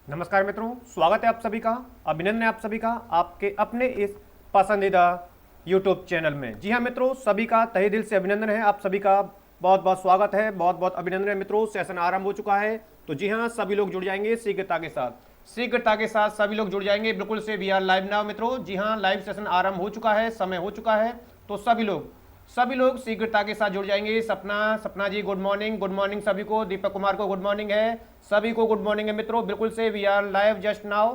नमस्कार मित्रों, स्वागत है आप सभी का, अभिनंदन है आप सभी का आपके अपने इस पसंदीदा YouTube चैनल में। जी हाँ मित्रों, सभी का तहे दिल से अभिनंदन है। आप सभी का बहुत बहुत स्वागत है, बहुत बहुत अभिनंदन है मित्रों। सेशन आरंभ हो चुका है, तो जी हाँ, सभी लोग जुड़ जाएंगे शीघ्रता के साथ सभी लोग जुड़ जाएंगे बिल्कुल से। वी आर लाइव नाउ मित्रों। जी हाँ, लाइव सेशन आरंभ हो चुका है, समय हो चुका है, तो सभी लोग शीघ्रता के साथ जुड़ जाएंगे। सपना जी गुड मॉर्निंग सभी को। दीपक कुमार को गुड मॉर्निंग है, सभी को गुड मॉर्निंग है मित्रों। बिल्कुल से we are live just now.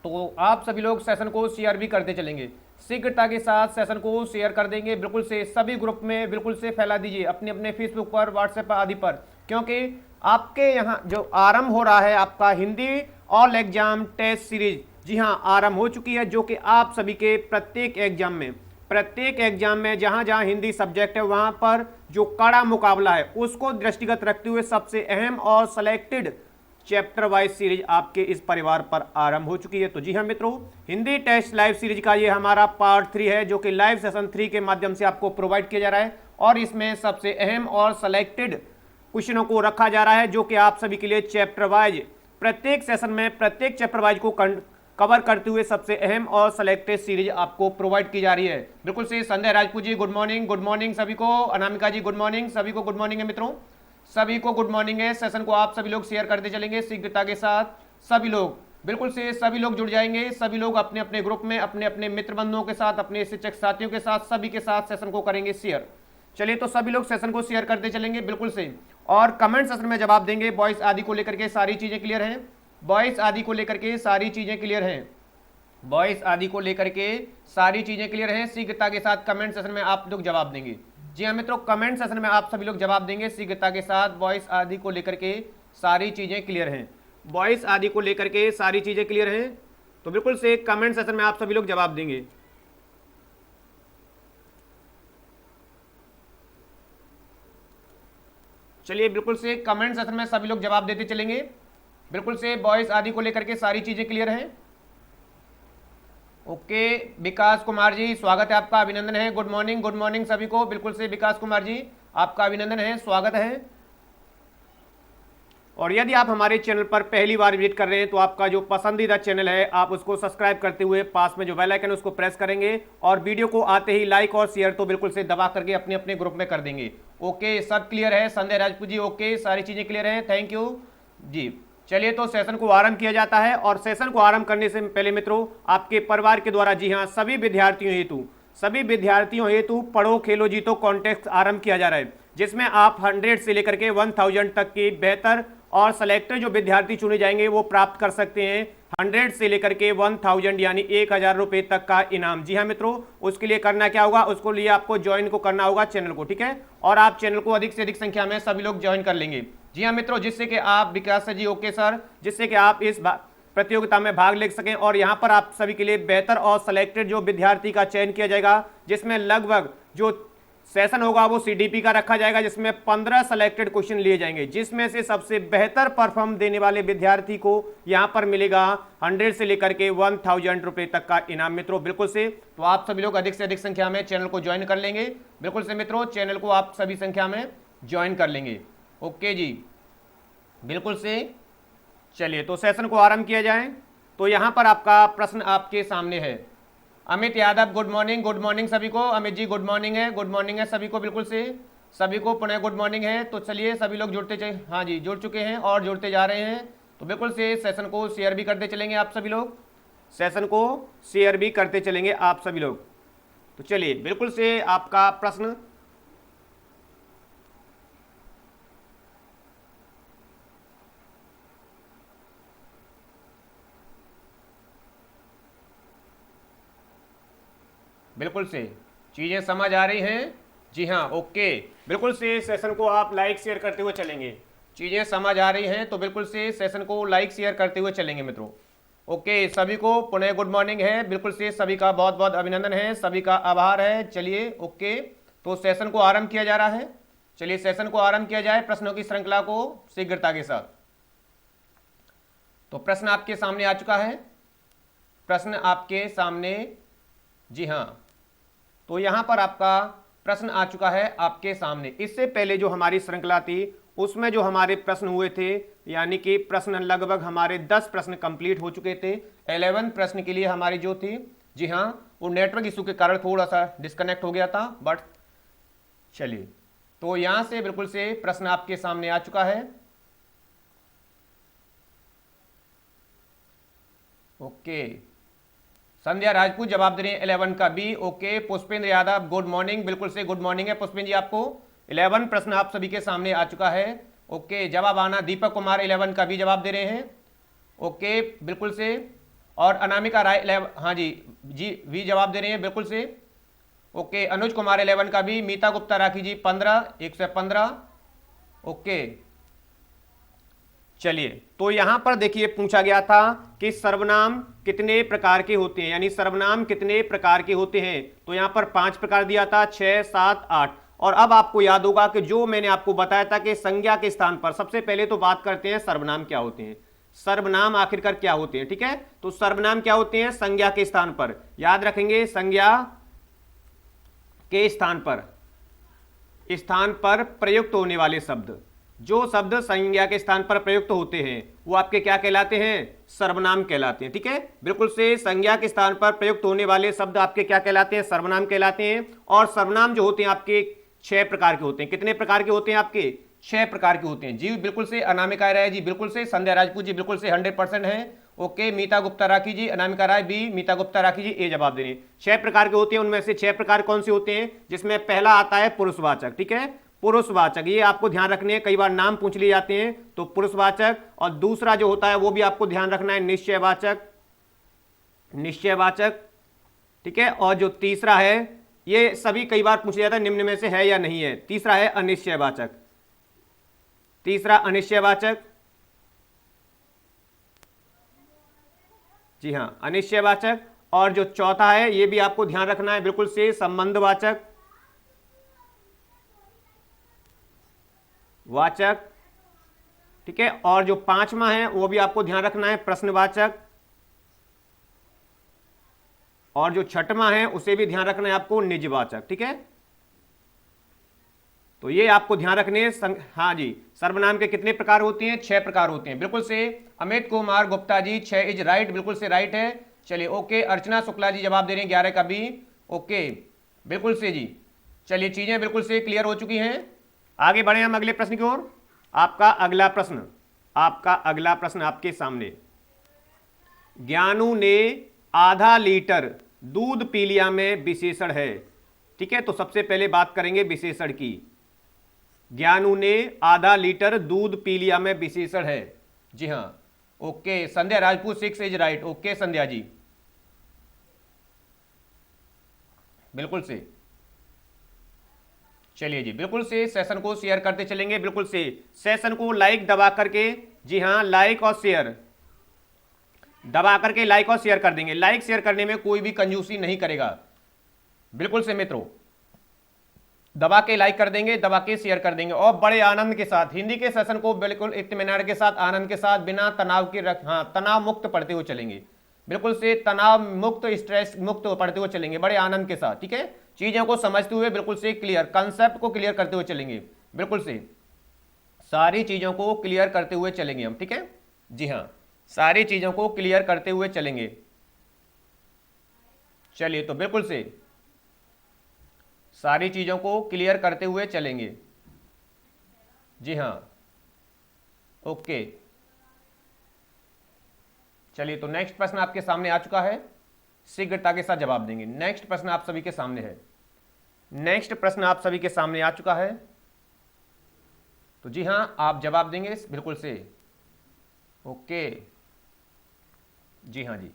तो आप सभी लोग सेशन को शेयर भी करते चलेंगे, शीघ्रता के साथ सेशन को शेयर कर देंगे बिल्कुल से। सभी ग्रुप में बिल्कुल से फैला दीजिए, अपने अपने फेसबुक पर, व्हाट्सएप आदि पर, क्योंकि आपके यहाँ जो आरंभ हो रहा है आपका Hindi all exam test series, जी हाँ, आरंभ हो चुकी है, जो कि आप सभी के प्रत्येक एग्जाम में जहां जहां हिंदी सब्जेक्ट है वहां पर जो कड़ा मुकाबला है उसको दृष्टिगत रखते हुए सबसे अहम और सेलेक्टेड चैप्टर वाइज सीरीज आपके इस परिवार पर आरंभ हो चुकी है। तो जी हाँ मित्रों, हिंदी टेस्ट लाइव सीरीज का ये हमारा पार्ट 3 है, जो कि लाइव सेशन 3 के माध्यम से आपको प्रोवाइड किया जा रहा है, और इसमें सबसे अहम और सेलेक्टेड क्वेश्चनों को रखा जा रहा है, जो कि आप सभी के लिए चैप्टर वाइज प्रत्येक सेशन में प्रत्येक चैप्टर वाइज को कवर करते हुए सबसे अहम और सेलेक्टेड सीरीज आपको प्रोवाइड की जा रही है। बिल्कुल से संजय राजपूत जी गुड मॉर्निंग सभी को। अनामिका जी गुड मॉर्निंग, सभी को गुड मॉर्निंग है मित्रों, सभी को गुड मॉर्निंग है। सेशन को आप सभी लोग शेयर करते चलेंगे शीघ्रता के साथ। सभी लोग बिल्कुल से सभी लोग जुड़ जाएंगे, सभी लोग अपने अपने ग्रुप में अपने अपने मित्र बंधुओं के साथ, अपने शिक्षक साथियों के साथ, सभी के साथ सेशन को करेंगे शेयर। चलिए, तो सभी लोग सेशन को शेयर करते चलेंगे बिल्कुल से, और कमेंट सेशन में जवाब देंगे। बॉयस आदि को लेकर के सारी चीजें क्लियर हैं, बॉयस आदि को लेकर के सारी चीजें क्लियर हैं, बॉयस आदि को लेकर के सारी चीजें क्लियर हैं। शीघ्रता के साथ कमेंट सेशन में आप लोग जवाब देंगे। जी हाँ मित्रों, कमेंट सेशन में आप सभी लोग जवाब देंगे शीघ्रता के साथ। बॉयस आदि को लेकर के सारी चीजें क्लियर हैं, बॉयस आदि को लेकर के सारी चीजें क्लियर हैं, तो बिल्कुल से कमेंट सेशन में आप सभी लोग जवाब देंगे। चलिए, बिल्कुल से कमेंट सेशन में सभी लोग जवाब देते चलेंगे बिल्कुल से। बॉयस आदि को लेकर के सारी चीजें क्लियर हैं। ओके, विकास कुमार जी स्वागत है आपका, अभिनंदन है। गुड मॉर्निंग सभी को। बिल्कुल से विकास कुमार जी आपका अभिनंदन है, स्वागत है। और यदि आप हमारे चैनल पर पहली बार विजिट कर रहे हैं तो आपका जो पसंदीदा चैनल है आप उसको सब्सक्राइब करते हुए पास में जो बेल आइकन है उसको प्रेस करेंगे, और वीडियो को आते ही लाइक और शेयर तो बिल्कुल से दबा करके अपने अपने ग्रुप में कर देंगे। ओके, सब क्लियर है संजय राजपूत जी। ओके, सारी चीजें क्लियर हैं, थैंक यू जी। चलिए, तो सेशन को आरंभ किया जाता है, और सेशन को आरंभ करने से पहले मित्रों आपके परिवार के द्वारा, जी हाँ, सभी विद्यार्थियों हेतु पढ़ो खेलो जीतो कॉन्टेस्ट आरंभ किया जा रहा है, जिसमें आप 100 से लेकर के 1000 तक की बेहतर और सेलेक्टेड जो विद्यार्थी चुने जाएंगे वो प्राप्त कर सकते हैं 100 से लेकर के 1000 यानी 1000 रुपए तक का इनाम। जी हाँ मित्रों, उसके लिए करना क्या होगा, उसको लिए आपको ज्वाइन को करना होगा चैनल को, ठीक है, और आप चैनल को अधिक से अधिक संख्या में सभी लोग ज्वाइन कर लेंगे। जी हाँ मित्रों, जिससे कि आप, विकास जी ओके सर, जिससे कि आप इस प्रतियोगिता में भाग ले सकें, और यहाँ पर आप सभी के लिए बेहतर और सेलेक्टेड जो विद्यार्थी का चयन किया जाएगा, जिसमें लगभग जो सेशन होगा वो सीडीपी का रखा जाएगा, जिसमें 15 सेलेक्टेड क्वेश्चन लिए जाएंगे, जिसमें से सबसे बेहतर परफॉर्म देने वाले विद्यार्थी को यहां पर मिलेगा 100 से लेकर के 1000 रुपए तक का इनाम मित्रों। बिल्कुल से, तो आप सभी लोग अधिक से अधिक संख्या में चैनल को ज्वाइन कर लेंगे। बिल्कुल से मित्रों, चैनल को आप सभी संख्या में ज्वाइन कर लेंगे। ओके जी, बिल्कुल से। चलिए, तो सेशन को आरंभ किया जाए। तो यहां पर आपका प्रश्न आपके सामने है। अमित यादव गुड मॉर्निंग सभी को। अमित जी गुड मॉर्निंग है सभी को, बिल्कुल से सभी को पुनः गुड मॉर्निंग है। तो चलिए, सभी लोग जुड़ते चले, हाँ जी, जुड़ चुके हैं और जुड़ते जा रहे हैं। तो बिल्कुल से सेशन को शेयर भी करते चलेंगे आप सभी लोग, सेशन को शेयर भी करते चलेंगे आप सभी लोग। तो चलिए, बिल्कुल से आपका प्रश्न, बिल्कुल से चीजें समझ आ रही हैं। जी हाँ, ओके, बिल्कुल से सेशन को आप लाइक शेयर करते हुए चलेंगे। चीजें समझ आ रही हैं तो बिल्कुल से सेशन को लाइक शेयर करते हुए चलेंगे मित्रों। ओके, सभी को पुनः गुड मॉर्निंग है। बिल्कुल से सभी का बहुत बहुत अभिनंदन है, सभी का आभार है। चलिए, ओके, तो सेशन को आरंभ किया जा रहा है। चलिए, सेशन को आरंभ किया जाए प्रश्नों की श्रृंखला को शीघ्रता के साथ। तो प्रश्न आपके सामने आ चुका है, प्रश्न आपके सामने, जी हाँ, तो यहां पर आपका प्रश्न आ चुका है आपके सामने। इससे पहले जो हमारी श्रृंखला थी उसमें जो हमारे प्रश्न हुए थे, यानी कि प्रश्न लगभग हमारे 10 प्रश्न कंप्लीट हो चुके थे। 11 प्रश्न के लिए हमारी जो थी, जी हाँ, वो नेटवर्क इशू के कारण थोड़ा सा डिस्कनेक्ट हो गया था, बट चलिए, तो यहां से बिल्कुल से प्रश्न आपके सामने आ चुका है। ओके, संध्या राजपूत जवाब दे रही है 11 का B. Okay, Pushpendra Yadav good morning, बिल्कुल से गुड मॉर्निंग है पुष्पेंद्र जी आपको। 11 प्रश्न आप सभी के सामने आ चुका है। ओके, जवाब आना। दीपक कुमार 11 का बी जवाब दे रहे हैं। ओके, बिल्कुल से। और अनामिका राय 11, हाँ जी जी वी जवाब दे रहे हैं बिल्कुल से। ओके, अनुज कुमार 11 का बी। मीता गुप्ता राखी जी 15, 115। ओके, चलिए, तो यहां पर देखिए पूछा गया था कि सर्वनाम कितने प्रकार के होते हैं, यानी सर्वनाम कितने प्रकार के होते हैं। तो यहां पर 5 प्रकार दिया था, 6, 7, 8। और अब आपको याद होगा कि जो मैंने आपको बताया था कि संज्ञा के स्थान पर सबसे पहले तो बात करते हैं सर्वनाम क्या होते हैं। सर्वनाम आखिरकार क्या होते हैं, ठीक है। तो सर्वनाम क्या होते हैं, संज्ञा के स्थान पर, याद रखेंगे, संज्ञा के स्थान पर प्रयुक्त होने वाले शब्द, जो शब्द संज्ञा के स्थान पर प्रयुक्त होते हैं वो आपके क्या कहलाते हैं, सर्वनाम कहलाते हैं, ठीक है। बिल्कुल से, संज्ञा के स्थान पर प्रयुक्त होने वाले शब्द आपके क्या कहलाते हैं, सर्वनाम कहलाते हैं। और सर्वनाम जो होते हैं आपके 6 प्रकार के होते हैं। कितने प्रकार के होते हैं आपके, 6 प्रकार के होते हैं जी। बिल्कुल से, अनामिका राय जी बिल्कुल से, संध्या राजपूत जी बिल्कुल से 100% है। ओके, मीता गुप्ता राखी जी, अनामिका राय बी, मीता गुप्ता राखी जी ए जवाब दे रही है। 6 प्रकार के होते हैं, उनमें से 6 प्रकार कौन से होते हैं, जिसमें पहला आता है पुरुषवाचक, ठीक है। पुरुषवाचक, ये आपको ध्यान रखने हैं, कई बार नाम पूछ लिए जाते हैं, तो पुरुषवाचक। और दूसरा जो होता है वो भी आपको ध्यान रखना है, निश्चयवाचक, निश्चयवाचक, ठीक है। और जो तीसरा है, ये सभी कई बार पूछा जाता है निम्न में से है या नहीं है, तीसरा है अनिश्चयवाचक, तीसरा अनिश्चयवाचक, जी हाँ, अनिश्चयवाचक। और जो चौथा है, ये भी आपको ध्यान रखना है बिल्कुल से, संबंधवाचक, वाचक, ठीक है। और जो 5वां है वो भी आपको ध्यान रखना है, प्रश्नवाचक। और जो 6वां है उसे भी ध्यान रखना है आपको, निजवाचक, ठीक है। तो ये आपको ध्यान रखने हैं। हाँ जी, सर्वनाम के कितने प्रकार होते हैं, 6 प्रकार होते हैं, बिल्कुल से। अमित कुमार गुप्ता जी 6 इज राइट, बिल्कुल से राइट है। चलिए, ओके, अर्चना शुक्ला जी जवाब दे रहे हैं 11 का बी। ओके, बिल्कुल से जी। चलिए, चीजें बिल्कुल से क्लियर हो चुकी हैं। आगे बढ़े हम अगले प्रश्न की ओर। आपका अगला प्रश्न, आपका अगला प्रश्न आपके सामने। ज्ञानू ने आधा लीटर दूध पी लिया में विशेषण है, ठीक है। तो सबसे पहले बात करेंगे विशेषण की। ज्ञानू ने आधा लीटर दूध पी लिया में विशेषण है, जी हां। Okay, Sandhya Rajput 6 is right. Okay Sandhya ji, बिल्कुल से। चलिए जी, बिल्कुल से सेशन को शेयर करते चलेंगे, बिल्कुल से सेशन को लाइक दबा करके, जी हाँ, लाइक और शेयर दबा करके लाइक और शेयर कर देंगे। लाइक शेयर करने में कोई भी कंजूसी नहीं करेगा, बिल्कुल से मित्रों, दबा के लाइक कर देंगे, दबा के शेयर कर देंगे। और बड़े आनंद के साथ हिंदी के सेशन को बिल्कुल इत्मीनान के साथ, आनंद के साथ, बिना तनाव के तनाव मुक्त पढ़ते हुए चलेंगे, बिल्कुल से तनाव मुक्त, स्ट्रेस मुक्त पढ़ते हुए चलेंगे, बड़े आनंद के साथ, ठीक है। चीजों को समझते हुए बिल्कुल से क्लियर, कंसेप्ट को क्लियर करते हुए चलेंगे, बिल्कुल से सारी चीजों को क्लियर करते हुए चलेंगे हम, ठीक है। जी हाँ, सारी चीजों को क्लियर करते हुए चलेंगे। चलिए, तो बिल्कुल से सारी चीजों को क्लियर करते हुए चलेंगे, जी हाँ। ओके, चलिए, तो नेक्स्ट प्रश्न आपके सामने आ चुका है, शीघ्रता के साथ जवाब देंगे। नेक्स्ट प्रश्न आप सभी के सामने है, नेक्स्ट प्रश्न आप सभी के सामने आ चुका है, तो जी हां, आप जवाब देंगे बिल्कुल से। ओके, जी हां जी।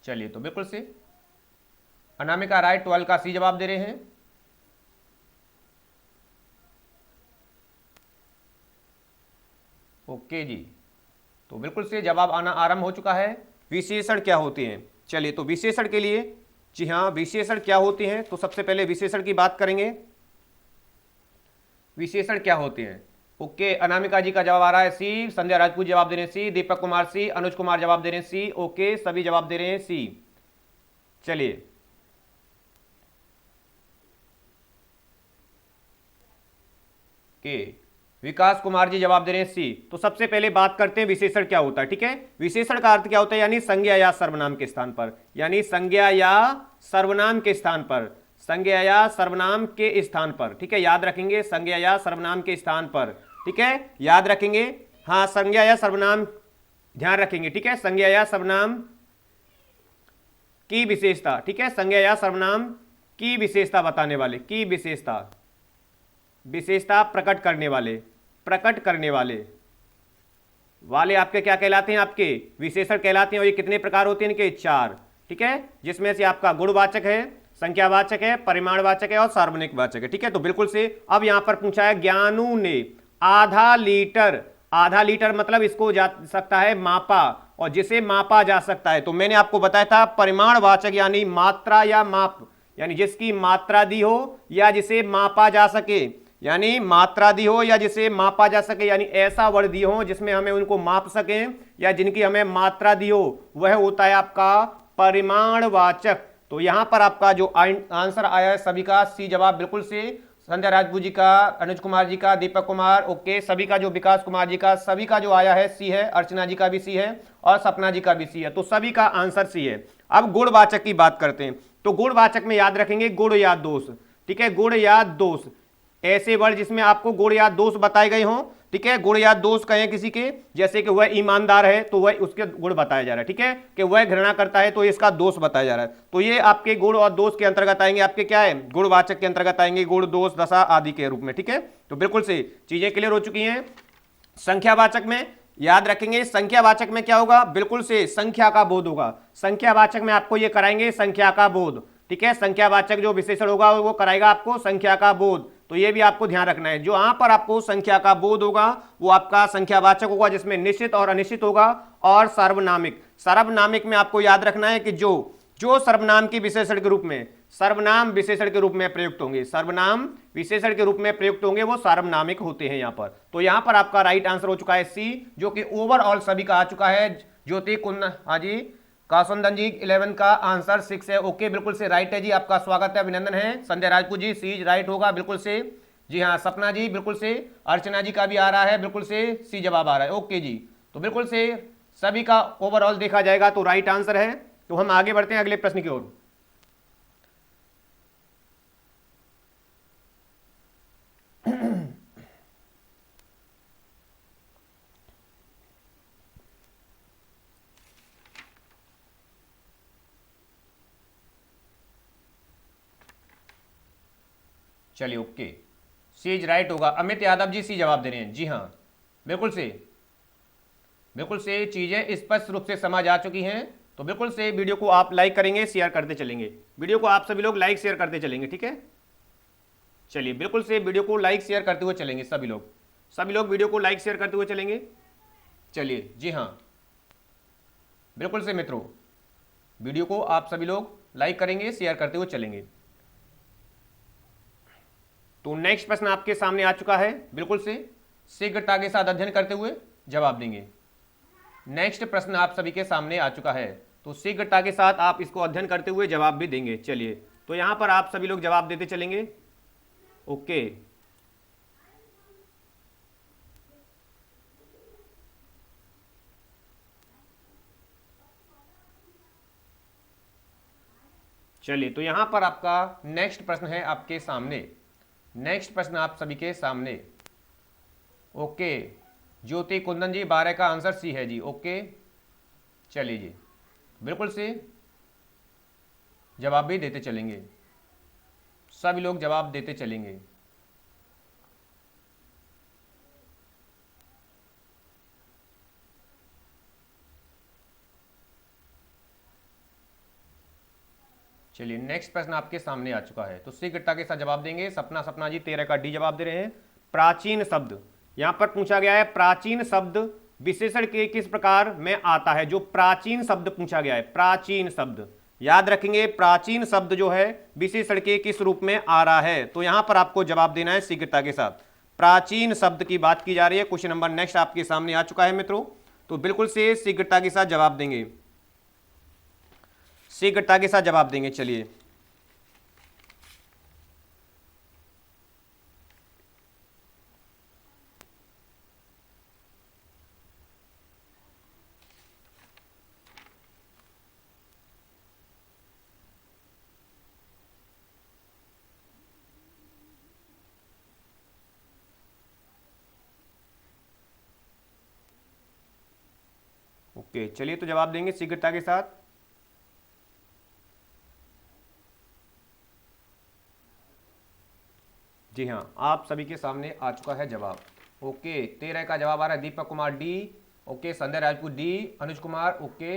चलिए, तो बिल्कुल से अनामिका राय 12 का सी जवाब दे रहे हैं। ओके जी, तो बिल्कुल से जवाब आना आरंभ हो चुका है। विशेषण क्या होते हैं, चलिए, तो विशेषण के लिए, जी हाँ, विशेषण क्या होते हैं, तो सबसे पहले विशेषण की बात करेंगे। विशेषण क्या होते हैं। ओके, अनामिका जी का जवाब आ रहा है सी, संध्या राजपूत जवाब दे रहे हैं सी, दीपक कुमार सी, अनुज कुमार जवाब दे रहे हैं सी। ओके, सभी जवाब दे रहे हैं सी। चलिए, के विकास कुमार जी जवाब दे रहे हैं सी। तो सबसे पहले बात करते हैं विशेषण क्या होता है। ठीक है, विशेषण का अर्थ क्या होता है, यानी संज्ञा या सर्वनाम के स्थान पर, यानी संज्ञा या सर्वनाम के स्थान पर, संज्ञा या सर्वनाम के स्थान पर। ठीक है, याद रखेंगे, संज्ञा या सर्वनाम के स्थान पर। ठीक है, याद रखेंगे, हाँ, संज्ञा या सर्वनाम ध्यान रखेंगे। ठीक है, संज्ञा या सर्वनाम की विशेषता। ठीक है, संज्ञा या सर्वनाम की विशेषता बताने वाले, की विशेषता, विशेषता प्रकट करने वाले, प्रकट करने वाले वाले आपके क्या कहलाते हैं, आपके विशेषण कहलाते हैं। और ये कितने प्रकार होते हैं इनके, 4। ठीक है, जिसमें से आपका गुणवाचक है, संख्यावाचक है, परिमाणवाचक है और सार्वजनिक वाचक है। ठीक है, तो बिल्कुल से अब यहां पर पूछा है ज्ञानू ने आधा लीटर, आधा लीटर मतलब इसको जा सकता है मापा, और जिसे मापा जा सकता है, तो मैंने आपको बताया था परिमाणवाचक यानी मात्रा या माप, यानी जिसकी मात्रा दी हो या जिसे मापा जा सके, यानी मात्रा दी हो या जिसे मापा जा सके, यानी ऐसा वर्ड दी हो जिसमें हमें उनको माप सकें या जिनकी हमें मात्रा दी हो, वह होता है आपका परिमाणवाचक। तो यहां पर आपका जो आंसर आया है सभी का सी जवाब, बिल्कुल से संजय राजपूत जी का, अनुज कुमार जी का, दीपक कुमार, ओके, सभी का, जो विकास कुमार जी का, सभी का जो आया है सी है, अर्चना जी का भी सी है और सपना जी का भी सी है, तो सभी का आंसर सी है। अब गुणवाचक की बात करते हैं, तो गुणवाचक में याद रखेंगे गुण या दोष। ठीक है, गुण या दोष, ऐसे वर्ड जिसमें आपको गुण या दोष बताए गए हों। ठीक है, गुण या दोष कहें किसी के, जैसे कि वह ईमानदार है तो वह उसके गुण बताया जा रहा है। ठीक है, कि वह घृणा करता है तो इसका दोष बताया जा रहा है। तो ये आपके गुण और दोष के अंतर्गत आएंगे, आपके क्या है, गुणवाचक के अंतर्गत आएंगे, गुण, दोष, दशा आदि के रूप में। ठीक है, तो बिल्कुल से चीजें क्लियर हो चुकी हैं। संख्यावाचक में याद रखेंगे, संख्यावाचक में क्या होगा, बिल्कुल से संख्या का बोध होगा। संख्यावाचक में आपको ये कराएंगे संख्या का बोध। ठीक है, संख्यावाचक जो विशेषण होगा वो कराएगा आपको संख्या का बोध, तो ये भी आपको ध्यान रखना है। जो यहां पर आपको संख्या का बोध होगा वो आपका संख्यावाचक होगा, जिसमें निश्चित और अनिश्चित होगा। और सार्वनामिक, सार्वनामिक में आपको याद रखना है कि जो जो सर्वनाम की विशेषण के रूप में, सर्वनाम विशेषण के रूप में प्रयुक्त होंगे, सर्वनाम विशेषण के रूप में प्रयुक्त होंगे, वो सार्वनामिक होते हैं यहां पर। तो यहां पर आपका राइट आंसर हो चुका है सी, जो कि ओवरऑल सभी का आ चुका है। ज्योति कुंदन, हाँ जी, कासुंदन जी 11 का आंसर 6 है। ओके, बिल्कुल से राइट है जी, आपका स्वागत है, अभिनंदन है। संजय राजपूत जी सी राइट होगा, बिल्कुल से जी हाँ। सपना जी बिल्कुल से, अर्चना जी का भी आ रहा है, बिल्कुल से सी जवाब आ रहा है। ओके जी, तो बिल्कुल से सभी का ओवरऑल देखा जाएगा तो राइट आंसर है। तो हम आगे बढ़ते हैं अगले प्रश्न की ओर। चलिए, ओके, सी इज राइट होगा। अमित यादव जी सी जवाब दे रहे हैं, जी हाँ, बिल्कुल से, बिल्कुल से चीजें स्पष्ट रूप से समझ आ चुकी हैं। तो बिल्कुल से वीडियो को आप लाइक करेंगे, शेयर करते चलेंगे, वीडियो को आप सभी लोग लाइक शेयर करते चलेंगे। ठीक है, चलिए, बिल्कुल से वीडियो को लाइक शेयर करते हुए चलेंगे, सभी लोग, सभी लोग वीडियो को लाइक शेयर करते हुए चलेंगे। चलिए, जी हाँ, बिल्कुल से मित्रों, वीडियो को आप सभी लोग लाइक करेंगे, शेयर करते हुए चलेंगे। तो नेक्स्ट प्रश्न आपके सामने आ चुका है, बिल्कुल से शीघ्रता के साथ अध्ययन करते हुए जवाब देंगे। नेक्स्ट प्रश्न आप सभी के सामने आ चुका है, तो शीघ्रता के साथ आप इसको अध्ययन करते हुए जवाब भी देंगे। चलिए, तो यहां पर आप सभी लोग जवाब देते चलेंगे। ओके, चलिए, तो यहां पर आपका नेक्स्ट प्रश्न है आपके सामने, नेक्स्ट प्रश्न आप सभी के सामने। ओके, ज्योति कुंदन जी 12 का आंसर सी है जी। ओके, चलिए जी, बिल्कुल से जवाब भी देते चलेंगे, सभी लोग जवाब देते चलेंगे। चलिए, नेक्स्ट प्रश्न आपके सामने आ चुका है, तो शीघ्रता के साथ जवाब देंगे। सपना जी 13 का डी जवाब दे रहे हैं। प्राचीन शब्द, यहां पर पूछा गया है प्राचीन शब्द विशेषण के किस प्रकार में आता है। जो प्राचीन शब्द पूछा गया है, प्राचीन शब्द याद रखेंगे, प्राचीन शब्द जो है विशेषण के किस रूप में आ रहा है, तो यहां पर आपको जवाब देना है शीघ्रता के साथ। प्राचीन शब्द की बात की जा रही है। क्वेश्चन नंबर नेक्स्ट आपके सामने आ चुका है मित्रों, तो बिल्कुल से शीघ्रता के साथ जवाब देंगे, शीघ्रता के साथ जवाब देंगे। चलिए, ओके, चलिए तो जवाब देंगे शीघ्रता के साथ। जी हाँ, आप सभी के सामने आ चुका है जवाब। ओके, 13 का जवाब आ रहा है Deepak Kumar D. Okay, Sandhya Rajput D, Anuj Kumar okay,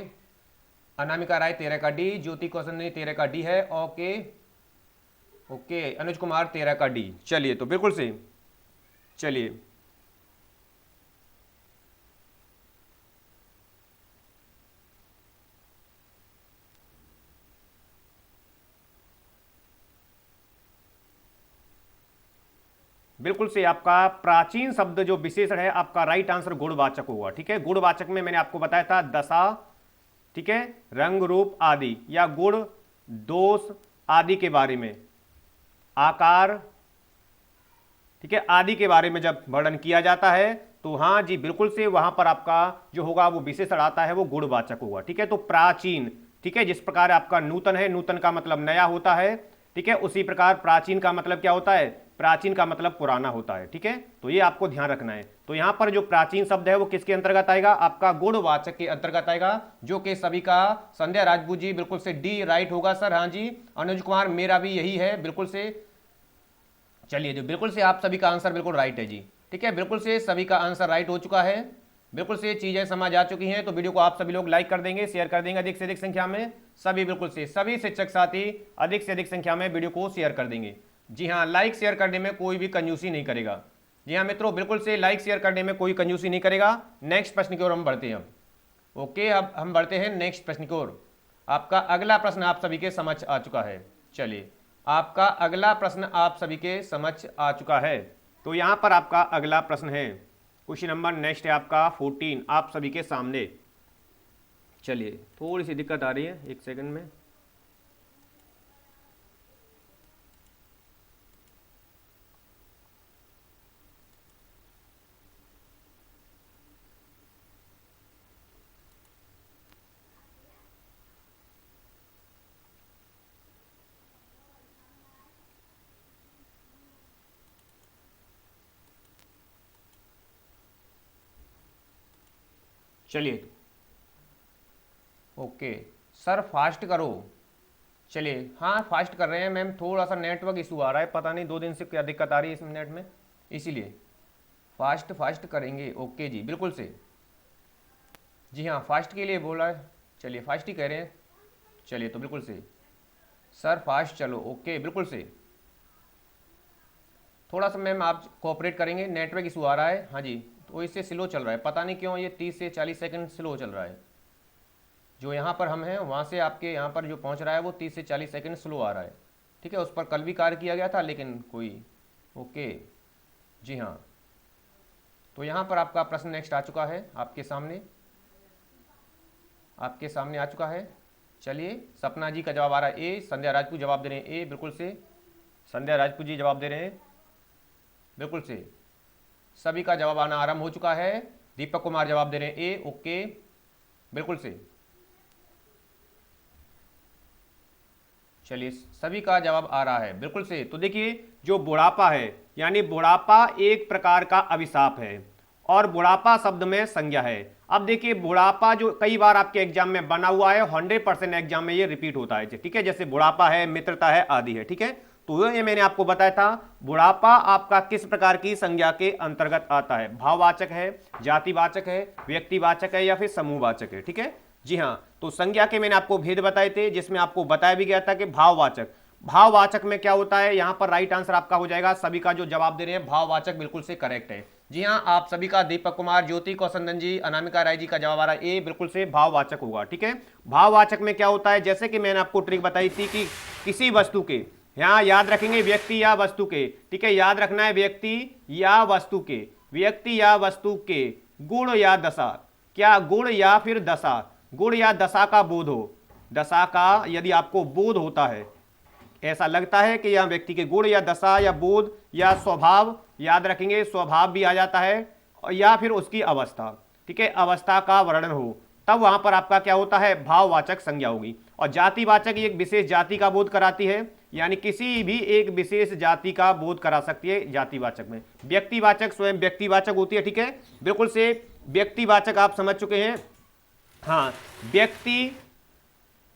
Anamika राय 13 का डी, ज्योति कौशल 13 का डी है। ओके ओके, अनुज कुमार 13 का डी। चलिए तो बिल्कुल सही। चलिए बिल्कुल से आपका प्राचीन शब्द जो विशेषण है आपका राइट आंसर गुणवाचक होगा। ठीक है, गुणवाचक में मैंने आपको बताया था दशा, ठीक है, रंग रूप आदि या गुण दोष आदि के बारे में, आकार, ठीक है, आदि के बारे में जब वर्णन किया जाता है तो हाँ जी बिल्कुल से वहां पर आपका जो होगा वो विशेषण आता है वो गुणवाचक होगा। ठीक है, तो प्राचीन, ठीक है, जिस प्रकार आपका नूतन है, नूतन का मतलब नया होता है, ठीक है, उसी प्रकार प्राचीन का मतलब क्या होता है, प्राचीन का मतलब पुराना होता है। ठीक है, तो ये आपको ध्यान रखना है। तो यहां पर जो प्राचीन शब्द है वो किसके अंतर्गत आएगा, आपका गुणवाचक के अंतर्गत आएगा, जो कि सभी का संध्या राजपूत जी बिल्कुल से डी राइट होगा सर। हाँ जी, अनुज कुमार मेरा भी यही है बिल्कुल से। चलिए जो बिल्कुल से आप सभी का आंसर बिल्कुल राइट है जी। ठीक है, बिल्कुल से सभी का आंसर राइट हो चुका है, बिल्कुल से चीजें समझ आ चुकी हैं। तो वीडियो को आप सभी लोग लाइक कर देंगे, शेयर कर देंगे अधिक से अधिक संख्या में, सभी बिल्कुल से सभी शिक्षक साथी अधिक से अधिक संख्या में वीडियो को शेयर कर देंगे। जी हाँ, लाइक शेयर करने में कोई भी कंजूसी नहीं करेगा। जी हाँ मित्रों, बिल्कुल से लाइक शेयर करने में कोई कंजूसी नहीं करेगा। नेक्स्ट प्रश्न की ओर हम बढ़ते हैं अब। ओके, अब हम बढ़ते हैं नेक्स्ट प्रश्न की ओर। आपका अगला प्रश्न आप सभी के समझ आ चुका है। चलिए, आपका अगला प्रश्न आप सभी के समझ आ चुका है। तो यहां पर आपका अगला प्रश्न है, क्वेश्चन नंबर नेक्स्ट है आपका 14 आप सभी के सामने। चलिए, थोड़ी सी दिक्कत आ रही है, एक सेकंड में। चलिए ओके सर, फास्ट करो। चलिए हाँ, फास्ट कर रहे हैं मैम, थोड़ा सा नेटवर्क इशू आ रहा है, पता नहीं 2 दिन से क्या दिक्कत आ रही है इस नेट में, इसीलिए फास्ट फास्ट करेंगे। ओके जी, बिल्कुल से। जी हाँ, फास्ट के लिए बोला है, चलिए फास्ट ही कह रहे हैं। चलिए तो बिल्कुल से सर फास्ट चलो। ओके, बिल्कुल से। थोड़ा सा मैम आप कोऑपरेट करेंगे, नेटवर्क इशू आ रहा है। हाँ जी, तो इससे स्लो चल रहा है, पता नहीं क्यों ये 30 से 40 सेकंड स्लो चल रहा है। जो यहाँ पर हम हैं वहाँ से आपके यहाँ पर जो पहुँच रहा है वो 30 से 40 सेकंड स्लो आ रहा है। ठीक है, उस पर कल भी कार्य किया गया था लेकिन कोई। ओके जी हाँ, तो यहाँ पर आपका प्रश्न नेक्स्ट आ चुका है आपके सामने, आपके सामने आ चुका है। चलिए, सपना जी का जवाब आ रहा है ए, संध्या राजपूत जवाब दे रहे हैं ए, बिल्कुल से। संध्या राजपूत जी जवाब दे रहे हैं बिल्कुल से। सभी का जवाब आना आरंभ हो चुका है। दीपक कुमार जवाब दे रहे हैं ए, ओके, बिल्कुल से। चलिए, सभी का जवाब आ रहा है बिल्कुल से। तो देखिए, जो बुढ़ापा है, यानी बुढ़ापा एक प्रकार का अभिशाप है और बुढ़ापा शब्द में संज्ञा है। अब देखिए, बुढ़ापा जो कई बार आपके एग्जाम में बना हुआ है, 100% एग्जाम में ये रिपीट होता है। ठीक है, जैसे बुढ़ापा है, मित्रता है आदि है। ठीक है, तो ये मैंने आपको बताया था, बुढ़ापा आपका किस प्रकार की संज्ञा के अंतर्गत आता है, भाववाचक है, जातिवाचक है, व्यक्तिवाचक है या फिर समूहवाचक है। ठीक है, जी हाँ, तो संज्ञा के मैंने आपको भेद बताए थे, जिसमें आपको बताया भी गया था कि भाववाचक, भाववाचक में क्या होता है। यहां पर राइट आंसर आपका हो जाएगा, सभी का जो जवाब दे रहे हैं भाववाचक बिल्कुल से करेक्ट है। जी हाँ, आप सभी का दीपक कुमार, ज्योति कौशंदन जी, अनामिका राय जी का जवाब आ रहा है ए, बिल्कुल से भाववाचक होगा। ठीक है, भाववाचक में क्या होता है, जैसे कि मैंने आपको ट्रिक बताई थी कि किसी वस्तु के, यहां याद रखेंगे व्यक्ति या वस्तु के, ठीक है, याद रखना है व्यक्ति या वस्तु के, व्यक्ति या वस्तु के गुण या दशा, क्या गुण या फिर दशा, गुण या दशा का बोध हो, दशा का यदि आपको बोध होता है, ऐसा लगता है कि यह व्यक्ति के गुण या दशा या बोध या स्वभाव, याद रखेंगे स्वभाव भी आ जाता है, या फिर उसकी अवस्था, ठीक है, अवस्था का वर्णन हो, तब वहां पर आपका क्या होता है, भाववाचक संज्ञा होगी। और जातिवाचक एक विशेष जाति का बोध कराती है, यानी किसी भी एक विशेष जाति का बोध करा सकती है जातिवाचक में। व्यक्तिवाचक स्वयं व्यक्तिवाचक होती है। ठीक है, बिल्कुल से व्यक्तिवाचक आप समझ चुके हैं। हाँ, व्यक्ति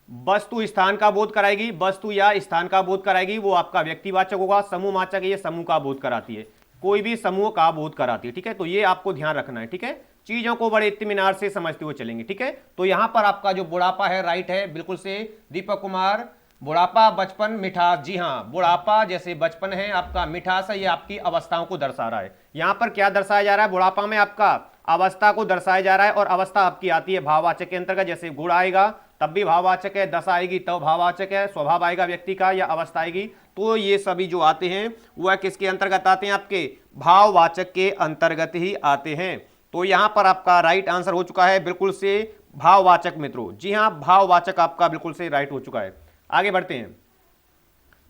वस्तु स्थान का बोध कराएगी, वस्तु या स्थान का बोध कराएगी, वो आपका व्यक्तिवाचक होगा। समूहवाचक ये समूह का बोध कराती है, कोई भी समूह का बोध कराती है, ठीक है। तो ये आपको ध्यान रखना है, ठीक है। चीजों को बड़े इत्मीनान से समझते हुए चलेंगे, ठीक है। तो यहां पर आपका जो बुढ़ापा है राइट है बिल्कुल से दीपक कुमार। बुढ़ापा, बचपन, मिठास, जी हाँ, बुढ़ापा जैसे बचपन है आपका, मिठास है ये आपकी अवस्थाओं को दर्शा रहा है। यहां पर क्या दर्शाया जा रहा है, बुढ़ापा में आपका अवस्था को दर्शाया जा रहा है, और अवस्था आपकी आती है भाववाचक के अंतर्गत। जैसे गुण आएगा तब भी भाववाचक है, दशा आएगी तब भाववाचक है, स्वभाव आएगा व्यक्ति का या अवस्था आएगी, तो ये सभी जो आते हैं वह किसके अंतर्गत आते हैं, आपके भाववाचक के अंतर्गत ही आते हैं। तो यहां पर आपका राइट आंसर हो चुका है बिल्कुल से भाववाचक मित्रों। जी हां, भाववाचक आपका बिल्कुल से राइट हो चुका है। आगे बढ़ते हैं,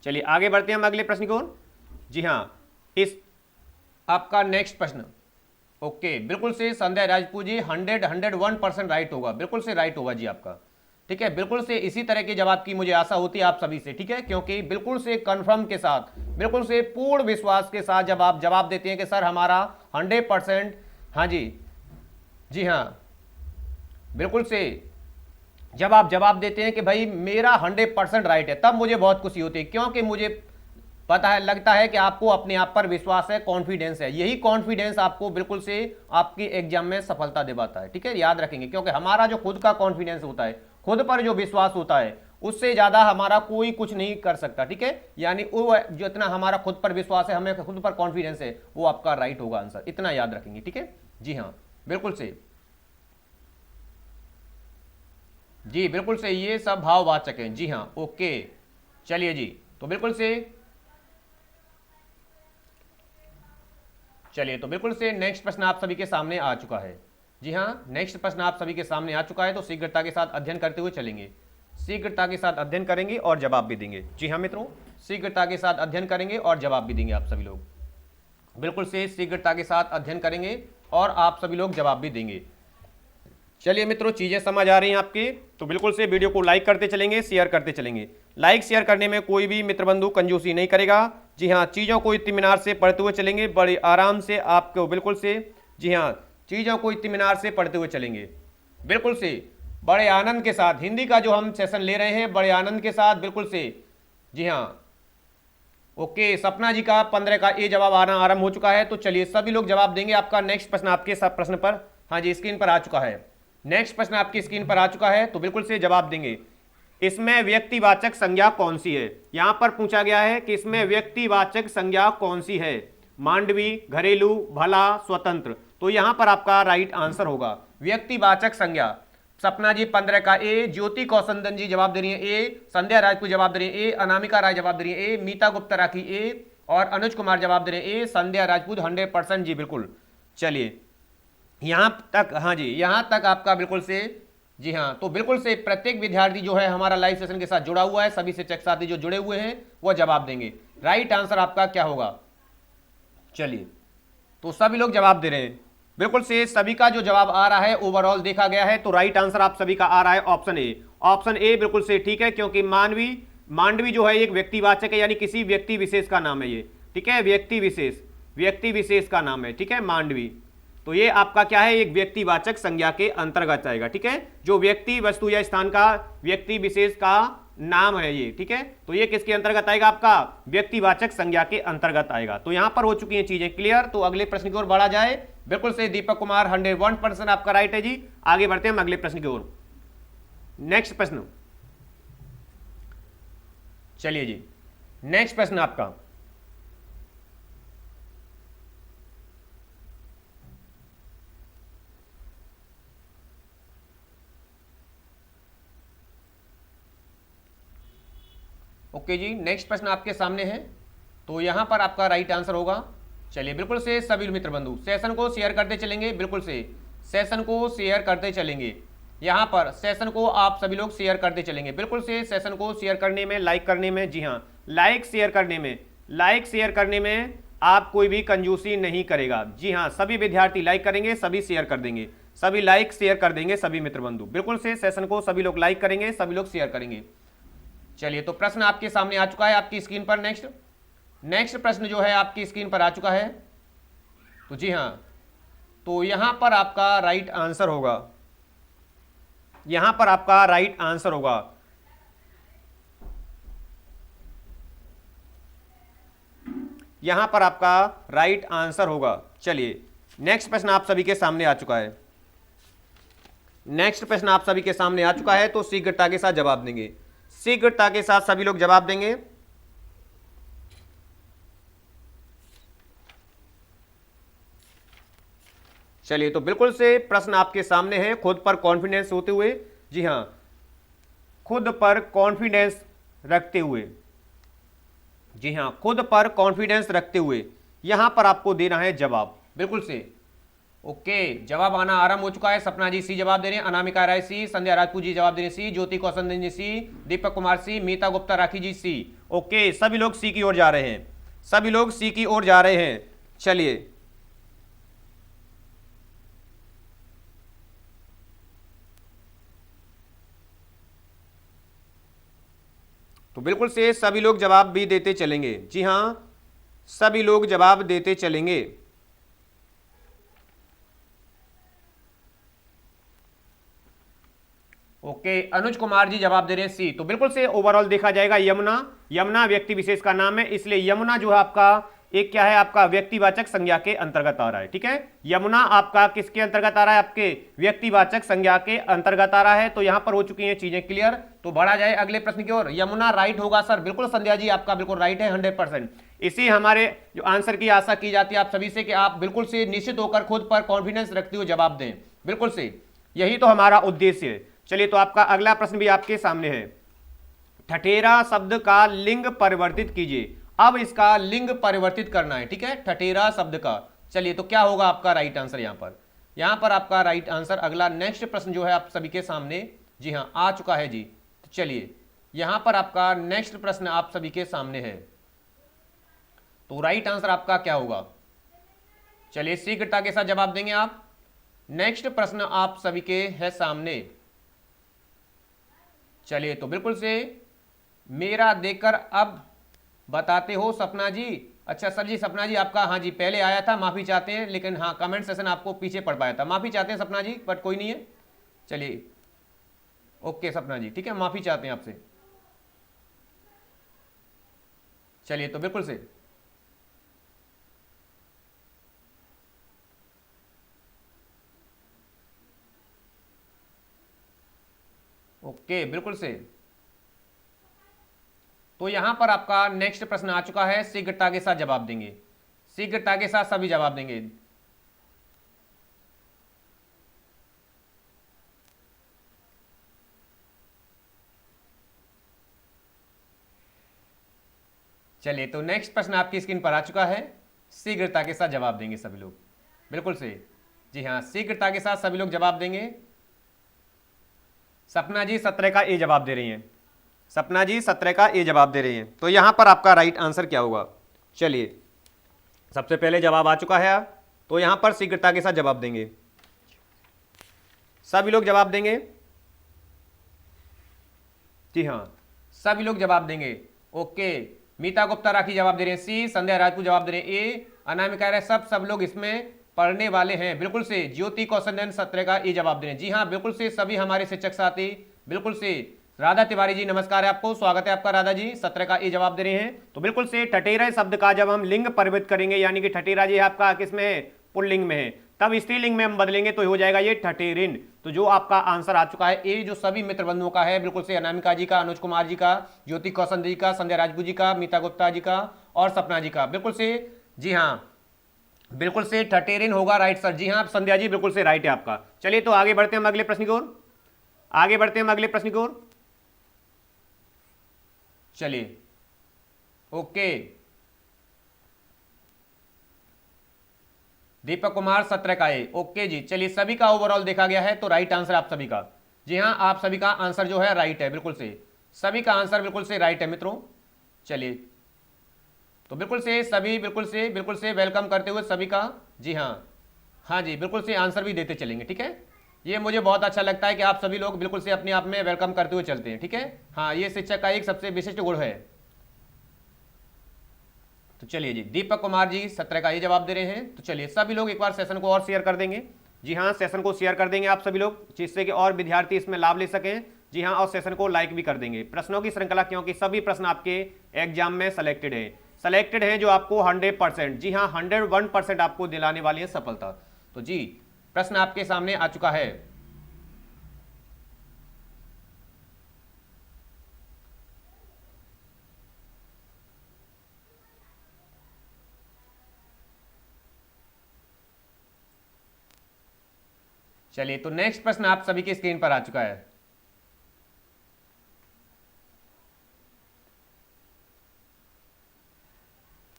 चलिए आगे बढ़ते हैं हम अगले प्रश्न की ओर। जी हां, इस आपका नेक्स्ट प्रश्न, ओके, बिल्कुल से संध्या राजपूत जी 101% राइट होगा, बिल्कुल से राइट होगा जी आपका, ठीक है। बिल्कुल से इसी तरह के जवाब की मुझे आशा होती है आप सभी से, ठीक है, क्योंकि बिल्कुल से कंफर्म के साथ, बिल्कुल से पूर्ण विश्वास के साथ जब आप जवाब देते हैं कि सर हमारा 100%, हाँ जी, जी हाँ, बिल्कुल से जब आप जवाब देते हैं कि भाई मेरा 100% राइट है, तब मुझे बहुत खुशी होती है, क्योंकि मुझे पता है, लगता है कि आपको अपने आप पर विश्वास है, कॉन्फिडेंस है। यही कॉन्फिडेंस आपको बिल्कुल से आपकी एग्जाम में सफलता दिलाता है, ठीक है, याद रखेंगे। क्योंकि हमारा जो खुद का कॉन्फिडेंस होता है, खुद पर जो विश्वास होता है, उससे ज्यादा हमारा कोई कुछ नहीं कर सकता, ठीक है। यानी वो जितना हमारा खुद पर विश्वास है, हमें खुद पर कॉन्फिडेंस है, वो आपका राइट होगा आंसर, इतना याद रखेंगे, ठीक है। जी हाँ, बिल्कुल से जी, बिल्कुल से ये सब भाववाचक हैं। जी हाँ, ओके, चलिए जी, तो बिल्कुल से चलिए, तो बिल्कुल से नेक्स्ट प्रश्न आप सभी के सामने आ चुका है। जी हाँ, नेक्स्ट प्रश्न आप सभी के सामने आ चुका है, तो शीघ्रता के साथ अध्ययन करते हुए चलेंगे, शीघ्रता के साथ अध्ययन करेंगे और जवाब भी देंगे। जी हाँ मित्रों, शीघ्रता के साथ अध्ययन करेंगे और जवाब भी देंगे आप सभी लोग, बिल्कुल से शीघ्रता के साथ अध्ययन करेंगे और आप सभी लोग जवाब भी देंगे। चलिए मित्रों, चीजें समझ आ रही हैं आपके, तो बिल्कुल से वीडियो को लाइक करते चलेंगे, शेयर करते चलेंगे। लाइक शेयर करने में कोई भी मित्र बंधु कंजूसी नहीं करेगा। जी हाँ, चीज़ों को इत्मीनान से पढ़ते हुए चलेंगे, बड़े आराम से आपको, बिल्कुल से, जी हाँ, चीज़ों को इत्मीनान से पढ़ते हुए चलेंगे, बिल्कुल से बड़े आनंद के साथ। हिंदी का जो हम सेशन ले रहे हैं बड़े आनंद के साथ, बिल्कुल से। जी हाँ, ओके, सपना जी का 15 का ए जवाब आना आरंभ हो चुका है, तो चलिए सभी लोग जवाब देंगे। आपका नेक्स्ट प्रश्न आपके सब प्रश्न पर, हाँ जी, स्क्रीन पर आ चुका है। नेक्स्ट प्रश्न आपकी स्क्रीन पर आ चुका है, तो बिल्कुल से जवाब देंगे। इसमें व्यक्तिवाचक संज्ञा कौन सी है, यहां पर पूछा गया है कि इसमें व्यक्तिवाचक संज्ञा कौन सी है, मांडवी, घरेलू, भला, स्वतंत्र। तो यहां पर आपका राइट आंसर होगा व्यक्तिवाचक संज्ञा। सपना जी 15 का ए, ज्योति कौशंदन जी जवाब दे रही है ए, संध्या राजपूत जवाब दे रही है ए, अनामिका राय जवाब दे रही है ए, मीता गुप्ता राखी ए, और अनुज कुमार जवाब दे रहे हैं ए, संध्या राजपूत 100% जी बिल्कुल। चलिए यहां तक, हाँ जी, यहां तक आपका बिल्कुल से, जी हाँ, तो बिल्कुल से प्रत्येक विद्यार्थी जो है हमारा लाइव सेशन के साथ जुड़ा हुआ है, सभी शिक्षक साथी जो जुड़े हुए हैं वो जवाब देंगे। राइट आंसर आपका क्या होगा, चलिए, तो सभी लोग जवाब दे रहे हैं, बिल्कुल से सभी का जो जवाब आ रहा है ओवरऑल देखा गया है, तो राइट आंसर आप सभी का आ रहा है ऑप्शन ए। ऑप्शन ए बिल्कुल से ठीक है, क्योंकि मांडवी जो है एक व्यक्तिवाचक है, यानी किसी व्यक्ति विशेष का नाम है ये, ठीक है, व्यक्ति विशेष का नाम है, ठीक है, मांडवी। तो ये आपका क्या है, एक व्यक्तिवाचक संज्ञा के अंतर्गत आएगा, ठीक है, जो व्यक्ति, वस्तु या स्थान का व्यक्ति विशेष का नाम है ये, ठीक है। तो ये किसके अंतर्गत आएगा, आपका व्यक्तिवाचक संज्ञा के अंतर्गत आएगा। तो यहां पर हो चुकी हैं चीजें क्लियर, तो अगले प्रश्न की ओर बढ़ा जाए। बिल्कुल से दीपक कुमार 101% आपका राइट है जी। आगे बढ़ते हैं हम अगले प्रश्न की ओर। नेक्स्ट प्रश्न, चलिए जी, नेक्स्ट प्रश्न आपका, ओके जी, नेक्स्ट प्रश्न आपके सामने है, तो यहां पर आपका राइट आंसर होगा। चलिए बिल्कुल से सभी मित्र बंधु सेशन को शेयर करते चलेंगे, बिल्कुल से सेशन को शेयर करते चलेंगे, यहां पर सेशन को आप सभी लोग शेयर करते चलेंगे, बिल्कुल से सेशन को शेयर करने में, लाइक करने में, जी हाँ, लाइक शेयर करने में आप कोई भी कंजूसी नहीं करेगा। जी हाँ, सभी विद्यार्थी लाइक करेंगे, सभी शेयर कर देंगे, सभी लाइक शेयर कर देंगे, सभी मित्र बंधु बिल्कुल से सेशन को सभी लोग लाइक करेंगे, सभी लोग शेयर करेंगे। चलिए, तो प्रश्न आपके सामने आ चुका है आपकी स्क्रीन पर। नेक्स्ट प्रश्न जो है आपकी स्क्रीन पर आ चुका है, तो जी हाँ, तो यहां पर आपका राइट आंसर होगा, यहां पर आपका राइट आंसर होगा। यहां पर आपका राइट आंसर होगा। चलिए नेक्स्ट प्रश्न आप सभी के सामने आ चुका है। नेक्स्ट प्रश्न आप सभी के सामने आ चुका है, तो शीघ्रता के साथ जवाब देंगे। शीघ्रता के साथ सभी लोग जवाब देंगे। चलिए तो बिल्कुल से प्रश्न आपके सामने है, खुद पर कॉन्फिडेंस होते हुए। जी हां, खुद पर कॉन्फिडेंस रखते हुए। जी हां, खुद पर कॉन्फिडेंस रखते हुए यहां पर आपको देना है जवाब। बिल्कुल से ओके, जवाब आना आरंभ हो चुका है। सपना जी सी जवाब दे रहे हैं, अनामिका राय सी, संध्या राजपूत जी जवाब दे रहे हैं सी, ज्योति कौशल जी सी, दीपक कुमार सी, मीता गुप्ता राखी जी सी। ओके, सभी लोग सी की ओर जा रहे हैं, सभी लोग सी की ओर जा रहे हैं। चलिए तो बिल्कुल से सभी लोग जवाब भी देते चलेंगे। जी हां, सभी लोग जवाब देते चलेंगे। ओके, अनुज कुमार जी जवाब दे रहे हैं सी। तो बिल्कुल से ओवरऑल देखा जाएगा यमुना, यमुना व्यक्ति विशेष का नाम है, इसलिए यमुना जो है आपका एक क्या है, आपका व्यक्तिवाचक संज्ञा के अंतर्गत आ रहा है। ठीक है, यमुना आपका किसके अंतर्गत आ रहा है, आपके व्यक्तिवाचक संज्ञा के अंतर्गत आ रहा है। तो यहां पर हो चुकी हैं चीजें क्लियर। तो बढ़ा जाए अगले प्रश्न की ओर। यमुना राइट होगा सर, बिल्कुल संध्या जी आपका बिल्कुल राइट है 100%। इसी हमारे जो आंसर की आशा की जाती है आप सभी से कि आप बिल्कुल से निश्चित होकर खुद पर कॉन्फिडेंस रखते हुए जवाब दें। बिल्कुल से यही तो हमारा उद्देश्य है। चलिए तो आपका अगला प्रश्न भी आपके सामने है। ठठेरा शब्द का लिंग परिवर्तित कीजिए। अब इसका लिंग परिवर्तित करना है। ठीक है, ठठेरा शब्द का। चलिए तो क्या होगा आपका राइट आंसर यहां पर आपका राइट आंसर अगला नेक्स्ट प्रश्न जो है आप सभी के सामने जी हां आ चुका है जी। तो चलिए यहां पर आपका नेक्स्ट प्रश्न आप सभी के सामने है, तो राइट आंसर आपका क्या होगा? चलिए शीघ्रता के साथ जवाब देंगे आप। नेक्स्ट प्रश्न आप सभी के है सामने। चलिए तो बिल्कुल से मेरा देखकर अब बताते हो सपना जी। अच्छा सर जी, सपना जी आपका हाँ जी पहले आया था, माफी चाहते हैं, लेकिन हाँ कमेंट सेशन आपको पीछे पड़ पाया था, माफी चाहते हैं सपना जी, बट कोई नहीं है। चलिए ओके सपना जी, ठीक है, माफी चाहते हैं आपसे। चलिए तो बिल्कुल से ओके बिल्कुल से। तो यहां पर आपका नेक्स्ट प्रश्न आ चुका है, शीघ्रता के साथ जवाब देंगे। शीघ्रता के साथ सभी जवाब देंगे। चलिए तो नेक्स्ट प्रश्न आपकी स्क्रीन पर आ चुका है, शीघ्रता के साथ जवाब देंगे सभी लोग। बिल्कुल से जी हाँ, शीघ्रता के साथ सभी लोग जवाब देंगे। सपना जी 17 का ए जवाब दे रही हैं, सपना जी 17 का ए जवाब दे रही हैं। तो यहां पर आपका राइट आंसर क्या होगा? चलिए सबसे पहले जवाब आ चुका है, तो यहां पर शीघ्रता के साथ जवाब देंगे, सभी लोग जवाब देंगे। जी हाँ सभी लोग जवाब देंगे। ओके, मीता गुप्ता राखी जवाब दे रहे हैं सी, संध्या राजपूत जवाब दे रहे हैं ए, अनामिका राय सब लोग इसमें पढ़ने वाले हैं। बिल्कुल से ज्योति कौशल 17 का ए जवाब दे रहे हैं। जी हाँ बिल्कुल से सभी हमारे शिक्षक साथी बिल्कुल से। राधा तिवारी जी नमस्कार है आपको, स्वागत है आपका राधा जी, 17 का ए जवाब दे रहे हैं। तो बिल्कुल से ठठेरा शब्द का जब हम लिंग परिवर्तित करेंगे, यानी कि ठठेरा जी आपका किसमें है, पुल्लिंग में है, तब स्त्रीलिंग में हम बदलेंगे तो हो जाएगा ये ठठेरिन। तो जो आपका आंसर आ चुका है ए, जो सभी मित्र बंधुओं का है, बिल्कुल से अनामिका जी का, अनुज कुमार जी का, ज्योति कौशल जी का, संध्या राजपूत जी का, मीता गुप्ता जी का और सपना जी का। बिल्कुल से जी हाँ बिल्कुल से ठठेरिन होगा राइट सर। जी हाँ संध्या जी बिल्कुल से राइट है आपका। चलिए तो आगे बढ़ते हैं हम अगले प्रश्न की ओर, आगे बढ़ते हैं हम अगले प्रश्न की ओर। चलिए ओके, दीपक कुमार 17 का ए। ओके जी, चलिए सभी का ओवरऑल देखा गया है, तो राइट आंसर आप सभी का। जी हाँ आप सभी का आंसर जो है राइट है, बिल्कुल से सभी का आंसर बिल्कुल से राइट है मित्रों। चलिए तो बिल्कुल से सभी बिल्कुल से वेलकम करते हुए सभी का जी हाँ, हाँ जी बिल्कुल से आंसर भी देते चलेंगे। ठीक है, ये मुझे बहुत अच्छा लगता है कि आप सभी लोग बिल्कुल से अपने आप में वेलकम करते हुए चलते हैं। ठीक है, हाँ ये शिक्षक का एक सबसे विशिष्ट गुण है। तो चलिए जी, दीपक कुमार जी 17 का ये जवाब दे रहे हैं। तो चलिए सभी लोग एक बार सेशन को और शेयर कर देंगे। जी हाँ, सेशन को शेयर कर देंगे आप सभी लोग, जिससे कि और विद्यार्थी इसमें लाभ ले सकें। जी हाँ, और सेशन को लाइक भी कर देंगे। प्रश्नों की श्रृंखला, क्योंकि सभी प्रश्न आपके एग्जाम में सेलेक्टेड है जो आपको 100%, जी हाँ 101% आपको दिलाने वाली है सफलता। तो जी प्रश्न आपके सामने आ चुका है। चलिए, तो नेक्स्ट प्रश्न आप सभी की स्क्रीन पर आ चुका है।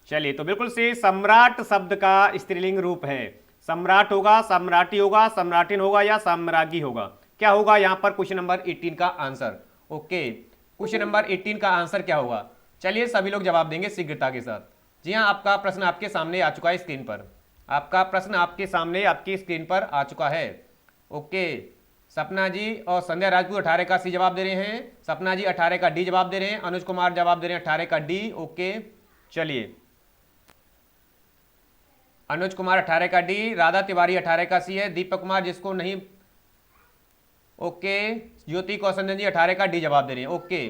चलिए, तो बिल्कुल से सम्राट शब्द का स्त्रीलिंग रूप है। सम्राट होगा, सम्राटी होगा, सम्राटिन होगा या साम्राज्ञी होगा? क्या होगा यहां पर क्वेश्चन नंबर 18 का आंसर? ओके, क्वेश्चन नंबर 18 का आंसर क्या होगा? चलिए सभी लोग जवाब देंगे शीघ्रता के साथ। जी हाँ, आपका प्रश्न आपके सामने आ चुका है स्क्रीन पर। आपका प्रश्न आपके सामने आपकी स्क्रीन पर आ चुका है। ओके, सपना जी और संध्या राजपूत 18 का सी जवाब दे रहे हैं। सपना जी 18 का डी जवाब दे रहे हैं। अनुज कुमार जवाब दे रहे हैं 18 का डी। ओके, चलिए, अनुज कुमार 18 का डी, राधा तिवारी 18 का सी है, दीपक कुमार जिसको नहीं, ओके, ज्योति कौशल जी 18 का डी जवाब दे रहे हैं। ओके,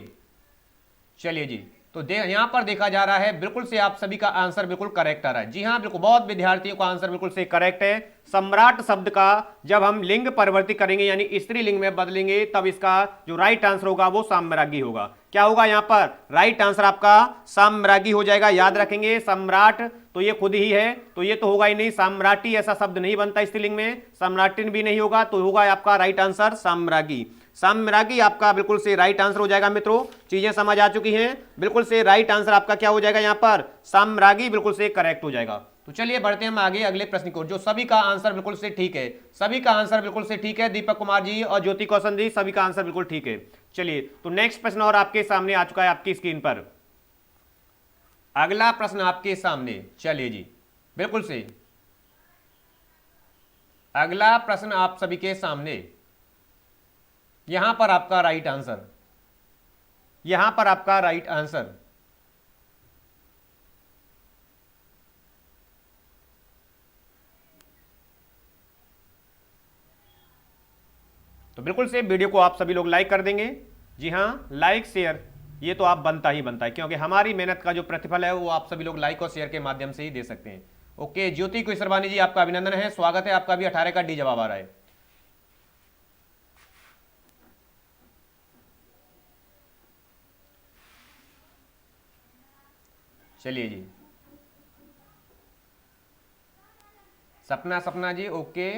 चलिए जी, तो यहां पर देखा जा रहा है बिल्कुल से आप सभी का आंसर बिल्कुल करेक्ट आ रहा है। जी हाँ, बिल्कुल बहुत विद्यार्थियों का आंसर बिल्कुल से करेक्ट है। सम्राट शब्द का जब हम लिंग परिवर्तित करेंगे यानी स्त्रीलिंग में बदलेंगे, तब इसका जो राइट आंसर होगा वो साम्राज्ञी होगा। क्या होगा यहां पर? राइट आंसर आपका साम्राज्ञी हो जाएगा। याद रखेंगे, सम्राट तो ये खुद ही है, तो ये तो होगा ही नहीं। सम्राटी ऐसा शब्द नहीं बनता स्त्रीलिंग में, सम्राटिन भी नहीं होगा, तो होगा आपका राइट आंसर साम्राज्ञी। साम्राज्ञी आपका बिल्कुल से राइट आंसर हो जाएगा। मित्रों, चीजें समझ आ चुकी हैं? बिल्कुल से राइट आंसर आपका क्या हो जाएगा? यहां पर साम्राज्ञी बिल्कुल से करेक्ट हो जाएगा। तो चलिए बढ़ते हैं हम आगे अगले प्रश्न को, जो सभी का आंसर बिल्कुल से ठीक है। सभी का आंसर बिल्कुल से ठीक है। दीपक कुमार जी और ज्योति कौशल जी, सभी का आंसर बिल्कुल ठीक है। चलिए, तो नेक्स्ट प्रश्न और आपके सामने आ चुका है आपकी स्क्रीन पर। अगला प्रश्न आपके सामने, चलिए जी, बिल्कुल से अगला प्रश्न आप सभी के सामने। यहां पर आपका राइट आंसर, यहां पर आपका राइट आंसर, तो बिल्कुल से वीडियो को आप सभी लोग लाइक कर देंगे। जी हाँ, लाइक शेयर ये तो आप बनता ही बनता है, क्योंकि हमारी मेहनत का जो प्रतिफल है वो आप सभी लोग लाइक और शेयर के माध्यम से ही दे सकते हैं। ओके, ज्योति कुशरवानी जी, आपका अभिनंदन है, स्वागत है आपका भी। 18 का डी जवाब आ रहा है। चलिए जी, सपना जी, ओके,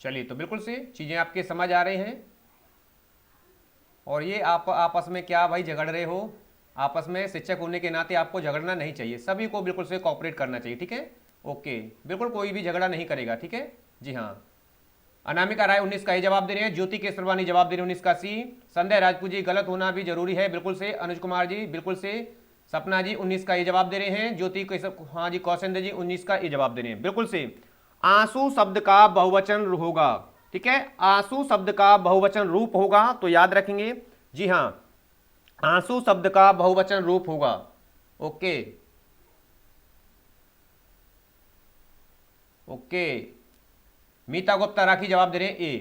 चलिए, तो बिल्कुल से चीजें आपके समझ आ रही हैं। और ये आप आपस में क्या भाई झगड़ रहे हो? आपस में शिक्षक होने के नाते आपको झगड़ना नहीं चाहिए, सभी को बिल्कुल से कोऑपरेट करना चाहिए। ठीक है, ओके, बिल्कुल कोई भी झगड़ा नहीं करेगा। ठीक है, जी हाँ। अनामिका राय 19 का ही जवाब दे रहे हैं। ज्योति केसरवानी जवाब दे रहे हैं 19 का सी। संध्या राजपूत जी, गलत होना भी जरूरी है, बिल्कुल से। अनुज कुमार जी बिल्कुल से। सपना जी 19 का ये जवाब दे रहे हैं। ज्योति हाँ जी, कौशेंद्र जी 19 का ये जवाब दे रहे हैं, बिल्कुल से। आंसू शब्द का बहुवचन होगा। ठीक है, आंसू शब्द का बहुवचन रूप होगा, तो याद रखेंगे। जी हाँ, आंसू शब्द का बहुवचन रूप होगा। ओके, ओके, मीता गुप्ता राखी जवाब दे रहे हैं ए।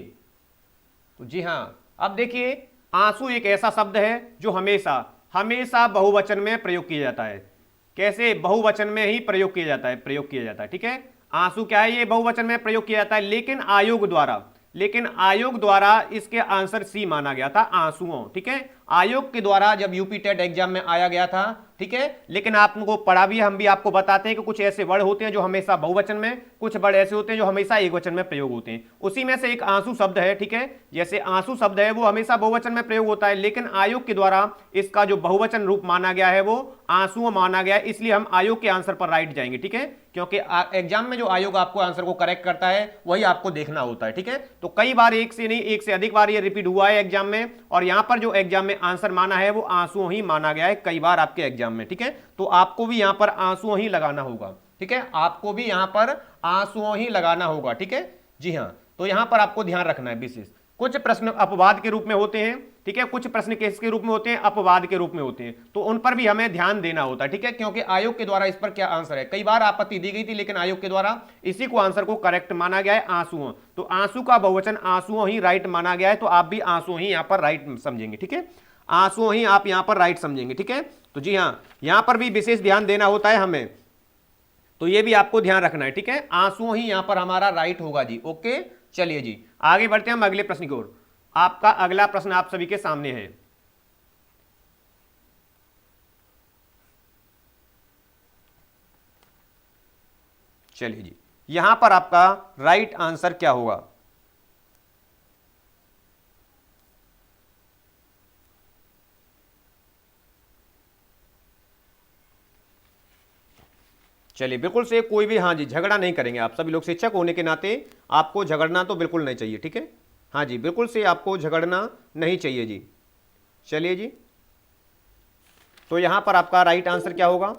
तो जी हाँ, अब देखिए, आंसू एक ऐसा शब्द है जो हमेशा हमेशा बहुवचन में प्रयोग किया जाता है। कैसे? बहुवचन में ही प्रयोग किया जाता है, प्रयोग किया जाता है। ठीक है, आंसू क्या है? ये बहुवचन में प्रयोग किया जाता है, लेकिन आयोग द्वारा इसके आंसर सी माना गया था, आंसुओं। ठीक है, आयोग के द्वारा जब यूपी टेट एग्जाम में आया गया था। ठीक है, लेकिन आपको पढ़ा भी है, हम भी आपको बताते हैं कि कुछ ऐसे वर्ड होते हैं जो हमेशा बहुवचन में, कुछ वर्ड ऐसे होते हैं जो हमेशा एकवचन में प्रयोग होते हैं। उसी में से एक आंसू शब्द है। ठीक है, जैसे आंसू शब्द है वो हमेशा बहुवचन में प्रयोग होता है, लेकिन आयोग के द्वारा इसका जो बहुवचन रूप माना गया है वो आंसुओं माना गया है, इसलिए हम आयोग के आंसर पर राइट जाएंगे। ठीक है, क्योंकि एग्जाम में जो आयोग आपको आंसर को करेक्ट करता है वही आपको देखना होता है। ठीक है, तो कई बार एक से नहीं, एक से अधिक बार ये रिपीट हुआ है एग्जाम में, और यहां पर जो एग्जाम में आंसर माना है वो आंसुओं ही माना गया है कई बार आपके एग्जाम में। ठीक है, तो आपको भी यहां पर आंसुओं ही लगाना होगा। ठीक है, आपको भी यहां पर आंसुओं ही लगाना होगा। ठीक है, जी हां, तो यहां पर आपको ध्यान रखना है विशेष। कुछ प्रश्न अपवाद के रूप में होते हैं, ठीक है, कुछ प्रश्न किसके रूप में होते हैं, अपवाद के रूप में होते हैं, तो उन पर भी हमें ध्यान देना होता है, ठीक है, क्योंकि आयोग के द्वारा इस पर क्या आंसर है, कई बार आपत्ति दी गई थी लेकिन आयोग के द्वारा इसी को आंसर को करेक्ट माना गया है, आंसुओं। तो आंसू का बहुवचन आंसुओं ही राइट माना गया है, तो आप भी आंसुओं ही यहां पर राइट समझेंगे, ठीक है, आंसुओं ही आप यहां पर राइट समझेंगे, ठीक है। तो जी हां, यहां पर भी विशेष ध्यान देना होता है हमें, तो ये भी आपको ध्यान रखना है, ठीक है, आंसुओं ही यहां पर हमारा राइट होगा जी। ओके, चलिए जी आगे बढ़ते हैं हम अगले प्रश्न की ओर। आपका अगला प्रश्न आप सभी के सामने है। चलिए जी, यहां पर आपका राइट आंसर क्या होगा। चलिए बिल्कुल से कोई भी, हाँ जी, झगड़ा नहीं करेंगे आप सभी लोग, शिक्षक होने के नाते आपको झगड़ना तो बिल्कुल नहीं चाहिए, ठीक है, हाँ जी, बिल्कुल से आपको झगड़ना नहीं चाहिए जी। चलिए जी, तो यहां पर आपका राइट आंसर क्या होगा,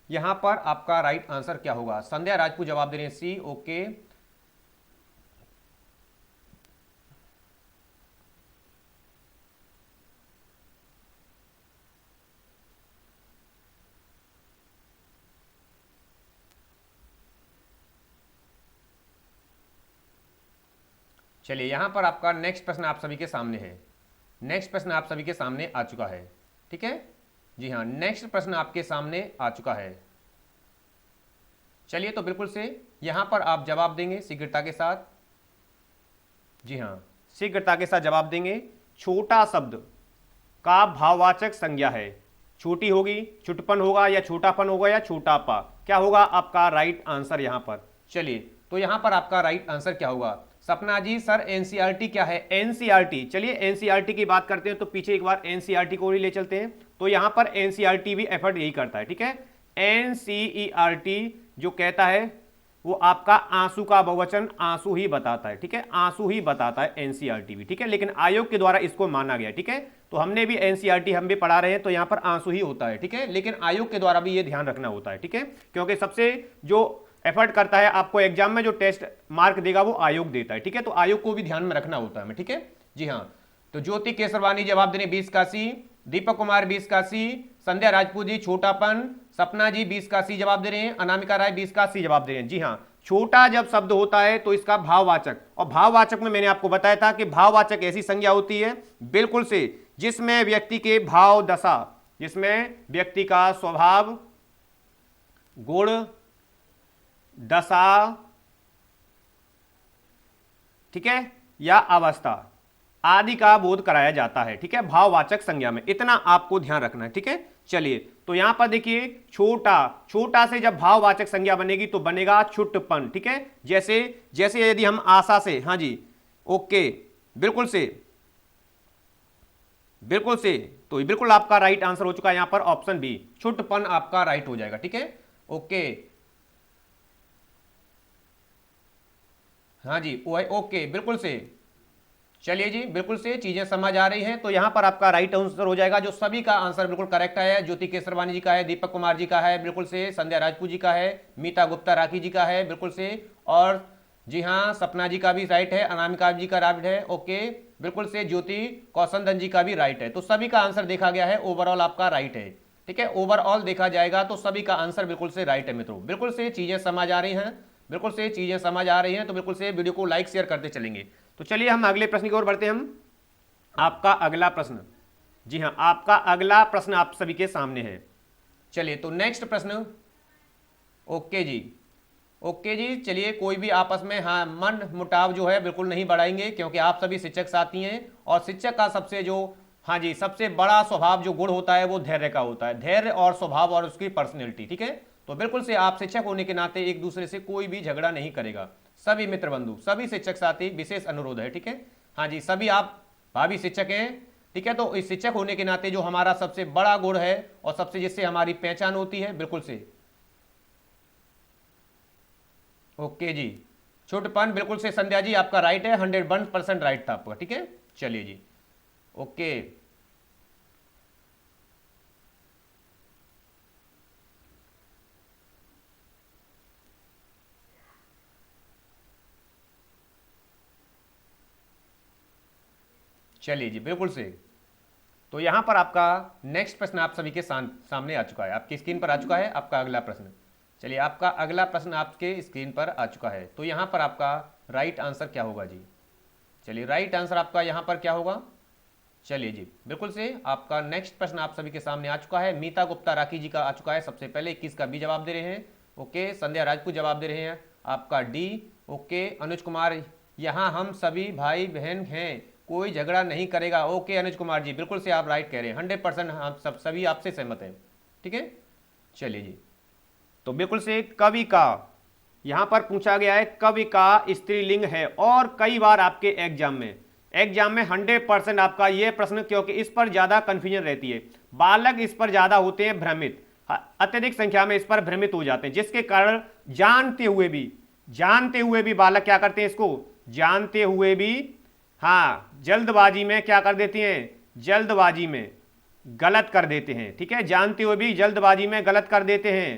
यहां पर आपका राइट आंसर क्या होगा। संध्या राजपूत जवाब दे रहे हैं सी। ओके, चलिए यहां पर आपका नेक्स्ट प्रश्न आप सभी के सामने है, नेक्स्ट प्रश्न आप सभी के सामने आ चुका है, ठीक है, जी हाँ, नेक्स्ट प्रश्न आपके सामने आ चुका है। चलिए तो बिल्कुल से यहां पर आप जवाब देंगे शीघ्रता के साथ, जी हाँ, शीघ्रता के साथ जवाब देंगे। छोटा शब्द का भाववाचक संज्ञा है, छोटी होगी, छुटपन होगा, या छोटापन होगा, या छोटापा, क्या होगा आपका राइट आंसर यहां पर। चलिए तो यहां पर आपका राइट आंसर क्या होगा। सपना जी सर एनसीईआरटी क्या है, एनसीईआरटी, चलिए एनसीईआरटी की बात करते हैं तो पीछे एक बार एनसीईआरटी को ही ले चलते हैं। तो यहां पर एनसीईआरटी भी एफर्ट यही करता है, ठीक है, एनसीईआरटी जो कहता है वो आपका आंसू का बहुवचन आंसू ही बताता है, ठीक है, आंसू ही बताता है एनसीईआरटी भी, ठीक है, लेकिन आयोग के द्वारा इसको माना गया, ठीक है, तो हमने भी एनसीईआरटी हम भी पढ़ा रहे हैं तो यहां पर आंसू ही होता है, ठीक है, लेकिन आयोग के द्वारा भी ये ध्यान रखना होता है, ठीक है, क्योंकि सबसे जो एफर्ट करता है आपको एग्जाम में जो टेस्ट मार्क देगा वो आयोग देता है, ठीक है, तो आयोग को भी ध्यान में रखना होता है, ठीक है, जी हाँ। तो ज्योति केसरवानी जवाब देने 20 का सी, दीपक कुमार 20 का सी, संध्या राजपूत जी छोटापन, सपना जी 20 का सी जवाब दे रहे हैं, अनामिका राय 20 का सी जवाब दे रहे हैं। जी हाँ, छोटा जब शब्द होता है तो इसका भाववाचक, और भाववाचक में मैंने आपको बताया था कि भाववाचक ऐसी संज्ञा होती है बिल्कुल से जिसमें व्यक्ति के भाव दशा, जिसमें व्यक्ति का स्वभाव, गुण, दशा, ठीक है, या अवस्था आदि का बोध कराया जाता है, ठीक है, भाववाचक संज्ञा में, इतना आपको ध्यान रखना है, ठीक है। चलिए तो यहां पर देखिए छोटा, छोटा से जब भाववाचक संज्ञा बनेगी तो बनेगा छुटपन, ठीक है, जैसे जैसे यदि हम आशा से, हाँ जी, ओके, बिल्कुल से, बिल्कुल से, तो बिल्कुल आपका राइट आंसर हो चुका है यहां पर ऑप्शन बी, छुटपन आपका राइट हो जाएगा, ठीक है, ओके, हाँ जी, ओके, बिल्कुल से, चलिए जी बिल्कुल से चीजें समझ आ रही हैं, तो यहां पर आपका राइट आंसर हो जाएगा, जो सभी का आंसर बिल्कुल करेक्ट है, ज्योति केसरवानी जी का है, दीपक कुमार जी का है बिल्कुल से, संध्या राजपूत जी का है, मीता गुप्ता राखी जी का है बिल्कुल से, और जी हाँ सपना जी का भी राइट है, अनामिका जी का राइट है, ओके, बिल्कुल से, ज्योति कौशनदन जी का भी राइट है, तो सभी का आंसर देखा गया है, ओवरऑल आपका राइट है, ठीक है, ओवरऑल देखा जाएगा तो सभी का आंसर बिल्कुल से राइट है मित्रों, बिल्कुल से चीजें समझ आ रही हैं, बिल्कुल से चीजें समझ आ रही हैं, तो बिल्कुल से वीडियो को लाइक शेयर करते चलेंगे। तो चलिए हम अगले प्रश्न की ओर बढ़ते हैं। हम आपका अगला प्रश्न, जी हाँ, आपका अगला प्रश्न आप सभी के सामने है। चलिए तो नेक्स्ट प्रश्न, ओके जी, ओके जी, चलिए कोई भी आपस में हाँ मन मुटाव जो है बिल्कुल नहीं बढ़ाएंगे, क्योंकि आप सभी शिक्षक साथी हैं, और शिक्षक का सबसे जो, हाँ जी, सबसे बड़ा स्वभाव जो गुण होता है वो धैर्य का होता है, धैर्य और स्वभाव और उसकी पर्सनैलिटी, ठीक है, तो बिल्कुल से आप शिक्षक होने के नाते एक दूसरे से कोई भी झगड़ा नहीं करेगा, सभी मित्र बंधु, सभी शिक्षक साथी, विशेष अनुरोध है, ठीक है, हाँ जी, सभी आप भाभी शिक्षक हैं, ठीक है, तो इस शिक्षक होने के नाते जो हमारा सबसे बड़ा गुण है और सबसे जिससे हमारी पहचान होती है, बिल्कुल से, ओके जी, छुटपन, बिल्कुल से संध्या जी आपका राइट है, 101% राइट था आपका, ठीक है, चलिए जी, ओके, चलिए जी, बिल्कुल से। तो यहां पर आपका नेक्स्ट प्रश्न आप सभी के सामने आ चुका है, आपकी स्क्रीन पर आ चुका है आपका अगला प्रश्न। चलिए, आपका अगला प्रश्न आपके स्क्रीन पर आ चुका है। तो यहां पर आपका राइट आंसर क्या होगा जी? चलिए, राइट आंसर आपका यहां पर क्या होगा? चलिए जी, बिल्कुल से आपका नेक्स्ट प्रश्न आप सभी के सामने आ चुका है। मीता गुप्ता राखी जी का आ चुका है सबसे पहले, 21 का बी जवाब दे रहे हैं। ओके, संध्या राजपूत जवाब दे रहे हैं आपका डी। ओके, अनुज कुमार, यहाँ हम सभी भाई बहन हैं, कोई झगड़ा नहीं करेगा। ओके अनुज कुमार जी, बिल्कुल से आप राइट कह रहे हैं, 100% हम सभी आपसे सहमत हैं। ठीक है, चलिए जी। तो बिल्कुल से कवि का यहां पर पूछा गया है, कवि का स्त्रीलिंग है, और कई बार आपके एग्जाम में 100% आपका यह प्रश्न, क्योंकि इस पर ज्यादा कंफ्यूजन रहती है, बालक इस पर ज्यादा होते हैं भ्रमित, अत्यधिक संख्या में इस पर भ्रमित हो जाते हैं, जिसके कारण जानते हुए भी बालक क्या करते हैं, इसको जानते हुए भी जल्दबाजी में क्या कर देते हैं, जल्दबाजी में गलत कर देते हैं। ठीक है, जानते हुए भी जल्दबाजी में गलत कर देते हैं।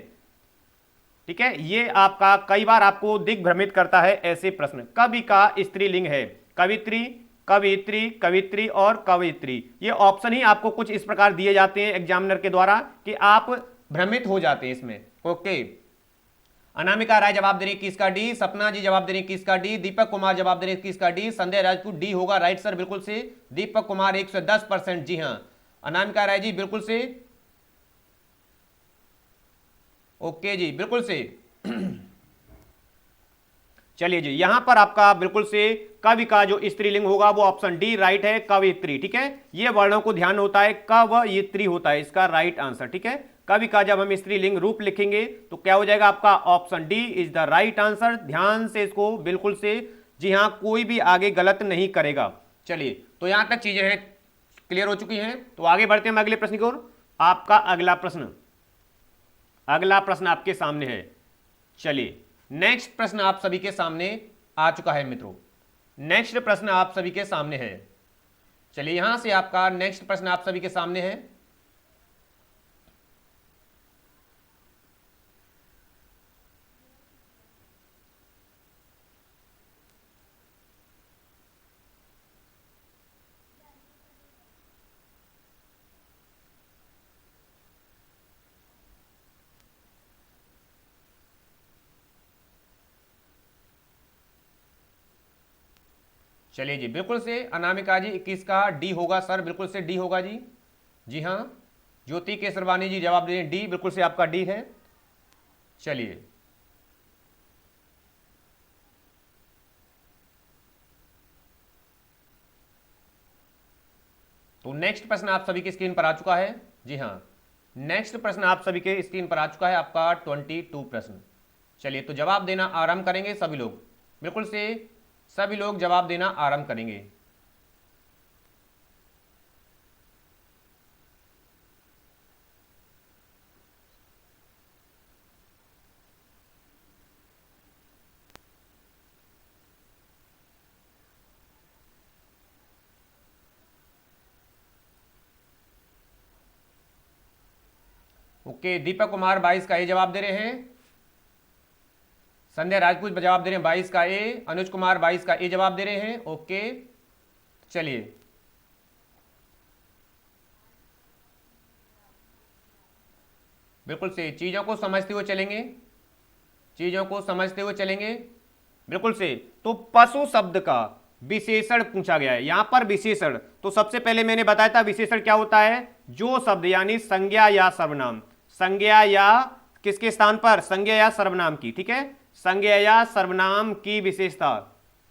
ठीक है, ये आपका कई बार आपको दिग्भ्रमित करता है ऐसे प्रश्न। कवि का स्त्रीलिंग है कवित्री, कवित्री, कवित्री और कवित्री। ये ऑप्शन ही आपको कुछ इस प्रकार दिए जाते हैं एग्जामिनर के द्वारा कि आप भ्रमित हो जाते हैं इसमें। ओके, अनामिका राय जवाब दे रही है किसका डी, सपना जी जवाब दे रही है किसका डी, दीपक कुमार जवाब दे रहे हैं किसका डी, संध्या राजपूत डी होगा राइट सर, बिल्कुल से। दीपक कुमार 110%, जी हाँ। अनामिका राय जी बिल्कुल से, ओके जी, बिल्कुल से। चलिए जी, यहां पर आपका बिल्कुल से कवि का जो स्त्रीलिंग होगा वो ऑप्शन डी राइट है, कवित्री। ठीक है, ये वर्णों को ध्यान होता है, कवयित्री होता है इसका राइट आंसर। ठीक है, कवि का जब हम स्त्रीलिंग रूप लिखेंगे तो क्या हो जाएगा आपका, option D is the right answer. ध्यान से इसको बिल्कुल से, जी हां, कोई भी आगे गलत नहीं करेगा। चलिए, तो यहां तक चीजें हैं क्लियर हो चुकी हैं, तो आगे बढ़ते हैं हम अगले प्रश्न की ओर। आपका अगला प्रश्न आपके सामने है। चलिए, नेक्स्ट प्रश्न आप सभी के सामने आ चुका है मित्रों, नेक्स्ट प्रश्न आप सभी के सामने है। चलिए, यहां से आपका नेक्स्ट प्रश्न आप सभी के सामने है। चलिए जी, बिल्कुल से अनामिका जी 21 का डी होगा सर, बिल्कुल से डी होगा जी। जी हाँ, ज्योति केसरवानी जी जवाब दे रहे हैं डी, बिल्कुल से आपका डी है। चलिए, तो नेक्स्ट प्रश्न आप सभी की स्क्रीन पर आ चुका है। जी हाँ, नेक्स्ट प्रश्न आप सभी के स्क्रीन पर आ चुका है, आपका 22 प्रश्न। चलिए, तो जवाब देना आरंभ करेंगे सभी लोग, बिल्कुल से सभी लोग जवाब देना आरंभ करेंगे। ओके, दीपक कुमार 22 का ए जवाब दे रहे हैं, संध्या राजपूत जवाब दे रहे हैं 22 का ए, अनुज कुमार 22 का ए जवाब दे रहे हैं। ओके, चलिए, बिल्कुल से चीजों को समझते हुए चलेंगे, चीजों को समझते हुए चलेंगे, बिल्कुल से। तो पशु शब्द का विशेषण पूछा गया है यहां पर, विशेषण। तो सबसे पहले मैंने बताया था विशेषण क्या होता है, जो शब्द यानी संज्ञा या सर्वनाम, संज्ञा या किसके स्थान पर, संज्ञा या सर्वनाम की, ठीक है, संज्ञा या सर्वनाम की विशेषता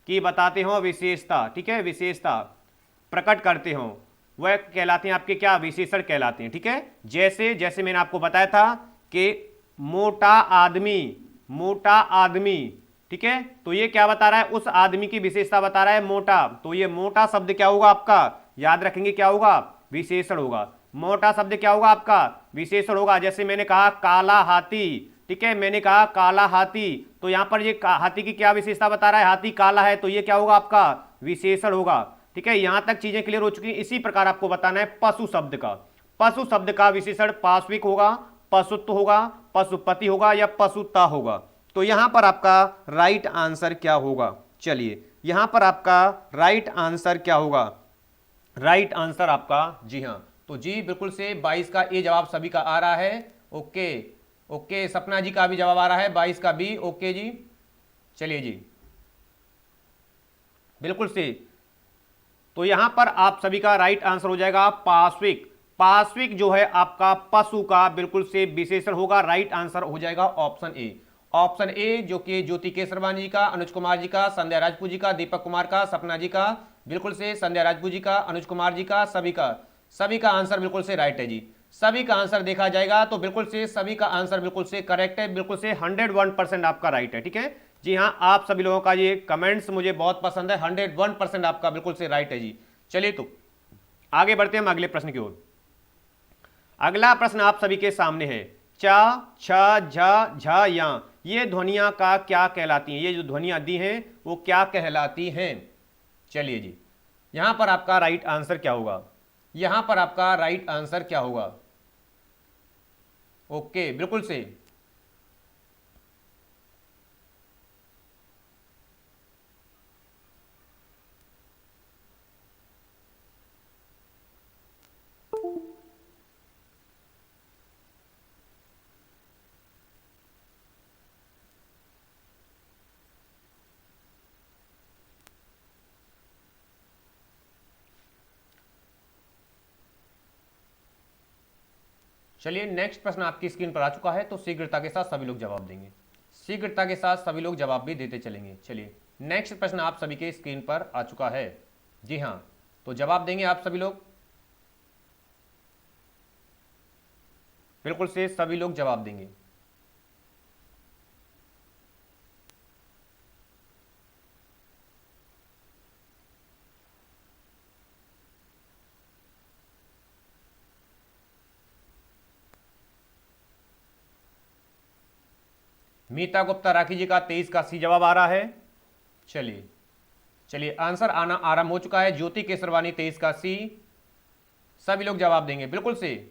की बताते हो, विशेषता, ठीक है, विशेषता प्रकट करते हो, वह कहलाते हैं आपके क्या, विशेषण कहलाते हैं। ठीक है, जैसे जैसे मैंने आपको बताया था कि मोटा आदमी, मोटा आदमी, ठीक है, तो ये क्या बता रहा है, उस आदमी की विशेषता बता रहा है मोटा, तो ये मोटा शब्द क्या होगा आपका, याद रखेंगे क्या होगा, विशेषण होगा। मोटा शब्द क्या होगा आपका, विशेषण होगा। जैसे मैंने कहा काला हाथी, ठीक है, मैंने कहा काला हाथी, तो यहां पर ये हाथी की क्या विशेषता बता रहा है, हाथी काला है, तो ये क्या होगा आपका, विशेषण होगा। ठीक है, यहां तक चीजें क्लियर हो चुकी हैं। इसी प्रकार आपको बताना है पशु शब्द का, पशु शब्द का विशेषण पाश्विक होगा, पशुत्व होगा, पशुपति होगा या पशुता होगा। तो यहां पर आपका राइट आंसर क्या होगा, चलिए यहां पर आपका राइट आंसर क्या होगा, राइट आंसर आपका, जी हाँ। तो जी बिल्कुल से 22 का ए जवाब सभी का आ रहा है। ओके ओके, सपना जी का भी जवाब आ रहा है 22 का बी। ओके जी, चलिए जी, बिल्कुल से। तो यहां पर आप सभी का राइट आंसर हो जाएगा पाश्विक। पाश्विक जो है आपका पशु का बिल्कुल से विशेषण होगा। राइट आंसर हो जाएगा ऑप्शन ए। ऑप्शन ए जो कि ज्योति केसरवानी जी का, अनुज कुमार जी का, संध्या राजपूत जी का, दीपक कुमार का, सपना जी का, बिल्कुल से संध्या राजपूत जी का, अनुज कुमार जी का, सभी का आंसर बिल्कुल से राइट है जी। सभी का आंसर देखा जाएगा तो बिल्कुल से सभी का आंसर बिल्कुल से करेक्ट है, बिल्कुल से 101% आपका राइट है। ठीक है जी हाँ, आप सभी लोगों का ये कमेंट्स मुझे बहुत पसंद है। 101% आपका बिल्कुल से राइट है जी। चलिए तो आगे बढ़ते हैं हम अगले प्रश्न की ओर। अगला प्रश्न आप सभी के सामने है। चा, छ, झ, झ, या ये ध्वनियां का क्या कहलाती हैं? ये जो ध्वनियां दी हैं वो क्या कहलाती हैं? चलिए जी, यहां पर आपका राइट आंसर क्या होगा? यहां पर आपका राइट आंसर क्या होगा? ओके, बिल्कुल से। चलिए, नेक्स्ट प्रश्न आपकी स्क्रीन पर आ चुका है, तो शीघ्रता के साथ सभी लोग जवाब देंगे। शीघ्रता के साथ सभी लोग जवाब भी देते चलेंगे। चलिए, नेक्स्ट प्रश्न आप सभी के स्क्रीन पर आ चुका है। जी हाँ, तो जवाब देंगे आप सभी लोग, बिल्कुल से सभी लोग जवाब देंगे। मीता गुप्ता राखी जी का 23 का सी जवाब आ रहा है। चलिए चलिए, आंसर आना आरंभ हो चुका है। ज्योति केसरवानी 23 का सी, सभी लोग जवाब देंगे बिल्कुल से।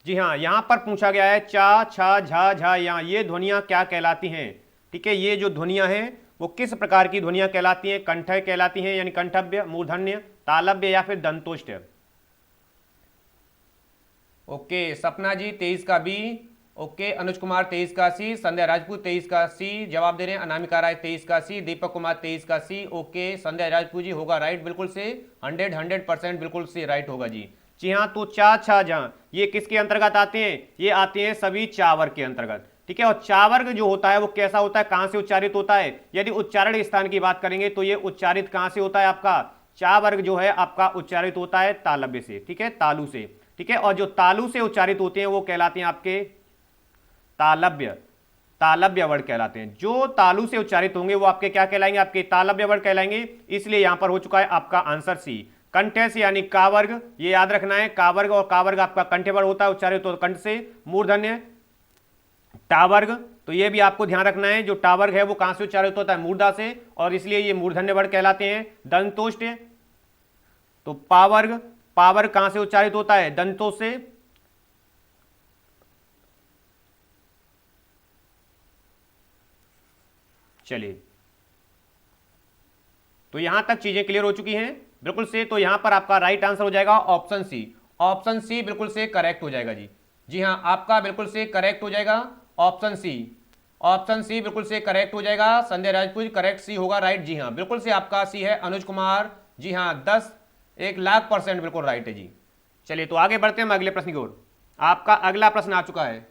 जी हाँ, यहां पर पूछा गया है चा, छा, झा, झा, या ये ध्वनियां क्या कहलाती हैं? ठीक है, ये जो ध्वनियां हैं वो किस प्रकार की ध्वनियां कहलाती हैं? कंठय कहलाती हैं, यानी कंठव्य, मूर्धन्य, तालव्य, या फिर दंतोष्ट? ओके, सपना जी 23 का बी। ओके, अनुज कुमार 23 का सी, संध्या राजपूत 23 का सी जवाब दे रहे हैं, अनामिका राय 23 का सी, दीपक कुमार 23 का सी। ओके, संध्या राजपूत जी होगा राइट, बिल्कुल से 100% बिल्कुल से राइट होगा जी। जी हाँ, तो चा, छा, झा ये किसके अंतर्गत आते हैं? ये आते हैं सभी चावर्ग के अंतर्गत। ठीक है, और चावर्ग जो होता है वो कैसा होता है, कहां से उच्चारित होता है? यदि उच्चारण स्थान की बात करेंगे तो ये उच्चारित कहां से होता है आपका? चा वर्ग जो है आपका उच्चारित होता है तालव्य से। ठीक है, तालु से। ठीक है, और जो तालु से उच्चारित होते हैं वो कहलाते हैं आपके तालव्य। तालव्य वर्ड कहलाते हैं। जो तालु से उच्चारित होंगे वो आपके क्या कहलाएंगे? आपके तालव्य वर्ड कहलाएंगे। इसलिए यहां पर हो चुका है आपका आंसर सी। कंठ से यानी कावर्ग, ये याद रखना है, कावर्ग, और कावर्ग आपका कंठ वर्ग होता है, उच्चारित होता कंठ से। मूर्धन्य टावर्ग, तो ये भी आपको ध्यान रखना है, जो टावर्ग है वो कहां से उच्चारित होता है? मूर्धा से, और इसलिए ये मूर्धन्य वर्ड कहलाते हैं। दंतोष्ट, तो पावर्ग, पावर्ग कहां से उच्चारित होता है? दंतों से। चलिए, तो यहां तक चीजें क्लियर हो चुकी हैं बिल्कुल से। तो यहां पर आपका राइट आंसर हो जाएगा ऑप्शन सी। ऑप्शन सी बिल्कुल से करेक्ट हो जाएगा जी। जी हां, आपका बिल्कुल से करेक्ट हो जाएगा ऑप्शन सी। ऑप्शन सी बिल्कुल से करेक्ट हो जाएगा। संजय राजपूत करेक्ट सी होगा राइट। जी हां, बिल्कुल से आपका सी है। अनुज कुमार, जी हां 10 1,00,000% बिल्कुल राइट है जी। चलिए, तो आगे बढ़ते हैं हम अगले प्रश्न की ओर। आपका अगला प्रश्न आ चुका है।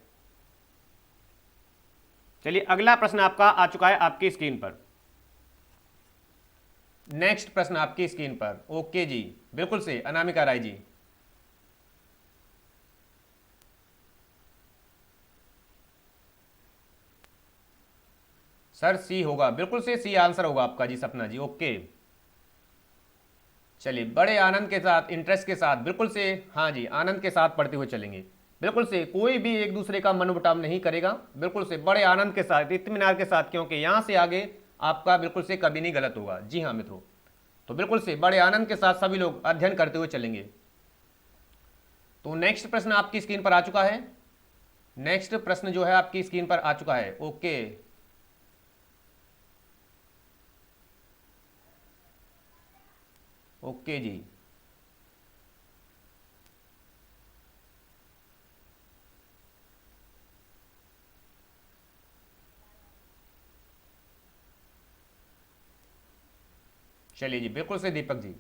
चलिए, अगला प्रश्न आपका आ चुका है आपकी स्क्रीन पर। नेक्स्ट प्रश्न आपकी स्क्रीन पर। ओके जी, बिल्कुल से अनामिका राय जी। सर सी होगा, बिल्कुल से सी आंसर होगा आपका जी, सपना जी। ओके, चलिए, बड़े आनंद के साथ, इंटरेस्ट के साथ, बिल्कुल से हाँ जी, आनंद के साथ पढ़ते हुए चलेंगे। बिल्कुल से कोई भी एक दूसरे का मनमुटाव नहीं करेगा, बिल्कुल से बड़े आनंद के साथ, इत्मीनान के साथ, क्योंकि यहां से आगे आपका बिल्कुल से कभी नहीं गलत होगा। जी हाँ मित्रों, तो बिल्कुल से बड़े आनंद के साथ सभी लोग अध्ययन करते हुए चलेंगे। तो नेक्स्ट प्रश्न आपकी स्क्रीन पर आ चुका है। नेक्स्ट प्रश्न जो है आपकी स्क्रीन पर आ चुका है। ओके, ओके जी, चलिए जी, बिल्कुल से दीपक जी।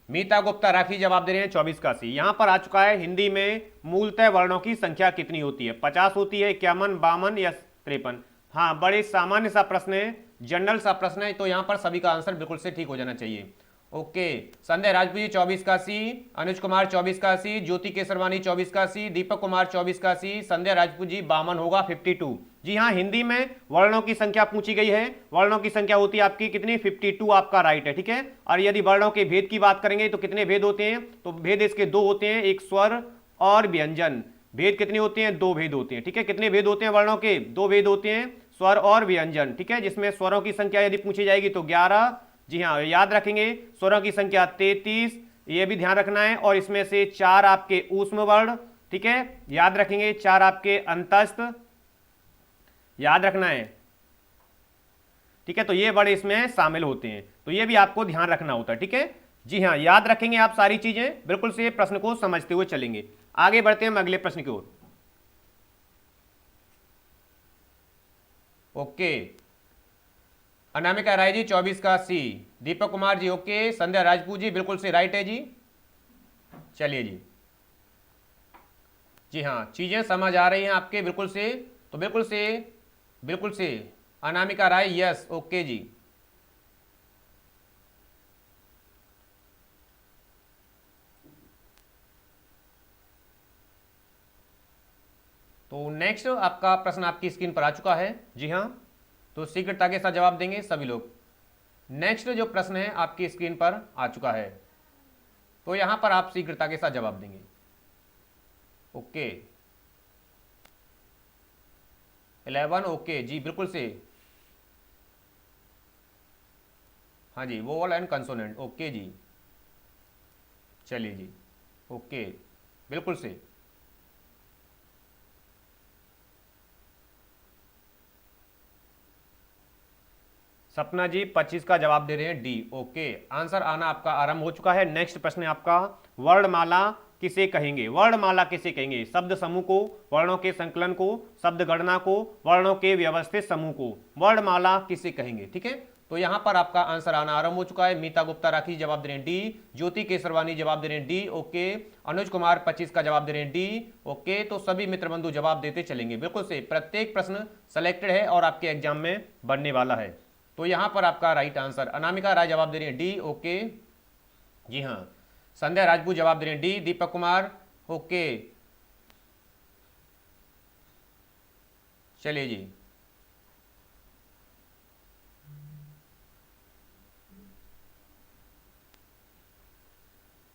मीता गुप्ता राखी जवाब दे रहे हैं 24 का सी। यहां पर आ चुका है हिंदी में मूलतः वर्णों की संख्या कितनी होती है, 50 होती है, 51, 52 या 53। हाँ, बड़े सामान्य सा प्रश्न है, जनरल सा प्रश्न है, तो यहां पर सभी का आंसर बिल्कुल से ठीक हो जाना चाहिए। ओके, संजय राजपूत जी 24 का सी, अनुज कुमार 24 का सी, ज्योति केसरवानी 24 का सी, दीपक कुमार 24 का सी, संजय राजपूत जी 52 होगा 52। जी हाँ, हिंदी में वर्णों की संख्या पूछी गई है, वर्णों की संख्या होती है आपकी कितनी, 52 आपका राइट है, ठीक है। और यदि वर्णों के भेद की बात करेंगे तो कितने भेद होते हैं, तो भेद इसके दो होते हैं, एक स्वर और व्यंजन। भेद कितने होते हैं, दो भेद होते हैं, ठीक है। कितने भेद होते हैं वर्णों के, दो भेद होते हैं, स्वर और व्यंजन, ठीक है। जिसमें स्वरों की संख्या यदि पूछी जाएगी तो 11, जी हाँ याद रखेंगे, स्वरों की संख्या 33, ये भी ध्यान रखना है। और इसमें से 4 आपके ऊष्म वर्ण, ठीक है, याद रखेंगे, 4 आपके अंतस्थ, याद रखना है, ठीक है। तो ये वर्ण इसमें शामिल होते हैं, तो ये भी आपको ध्यान रखना होता है, ठीक है। जी हाँ, याद रखेंगे आप सारी चीजें, बिल्कुल से प्रश्न को समझते हुए चलेंगे। आगे बढ़ते हैं हम अगले प्रश्न की ओर। ओके, अनामिका राय जी 24 का सी, दीपक कुमार जी ओके, संध्या राजपूत जी बिल्कुल से राइट है जी। चलिए जी, जी हाँ, चीजें समझ आ रही हैं आपके बिल्कुल से, तो बिल्कुल से अनामिका राय यस ओके जी। तो नेक्स्ट आपका प्रश्न आपकी स्क्रीन पर आ चुका है, जी हाँ, तो शीघ्रता के साथ जवाब देंगे सभी लोग। नेक्स्ट जो प्रश्न है आपकी स्क्रीन पर आ चुका है, तो यहां पर आप शीघ्रता के साथ जवाब देंगे। ओके, 11 ओके जी, बिल्कुल से, हाँ जी, वोवल एंड कंसोनेंट ओके जी। चलिए जी, ओके, बिल्कुल से, सपना जी 25 का जवाब दे रहे हैं डी। ओके, आंसर आना आपका आरंभ हो चुका है। नेक्स्ट प्रश्न है आपका, वर्णमाला किसे कहेंगे। वर्णमाला किसे कहेंगे, शब्द समूह को, वर्णों के संकलन को, शब्द गणना को, वर्णों के व्यवस्थित समूह को, वर्णमाला किसे कहेंगे, ठीक है। तो यहां पर आपका आंसर आना आरंभ हो चुका है। मीता गुप्ता राखी जवाब दे रहे हैं डी, ज्योति केसरवानी जवाब दे रहे हैं डी। ओके, अनुज कुमार 25 का जवाब दे रहे हैं डी। ओके, तो सभी मित्र बंधु जवाब देते चलेंगे, बिल्कुल से प्रत्येक प्रश्न सेलेक्टेड है और आपके एग्जाम में बनने वाला है। तो यहां पर आपका राइट आंसर, अनामिका राय जवाब दे रही है डी। ओके, जी हां, संध्या राजपूत जवाब दे रहे हैं डी, दीपक कुमार ओके, चलिए जी,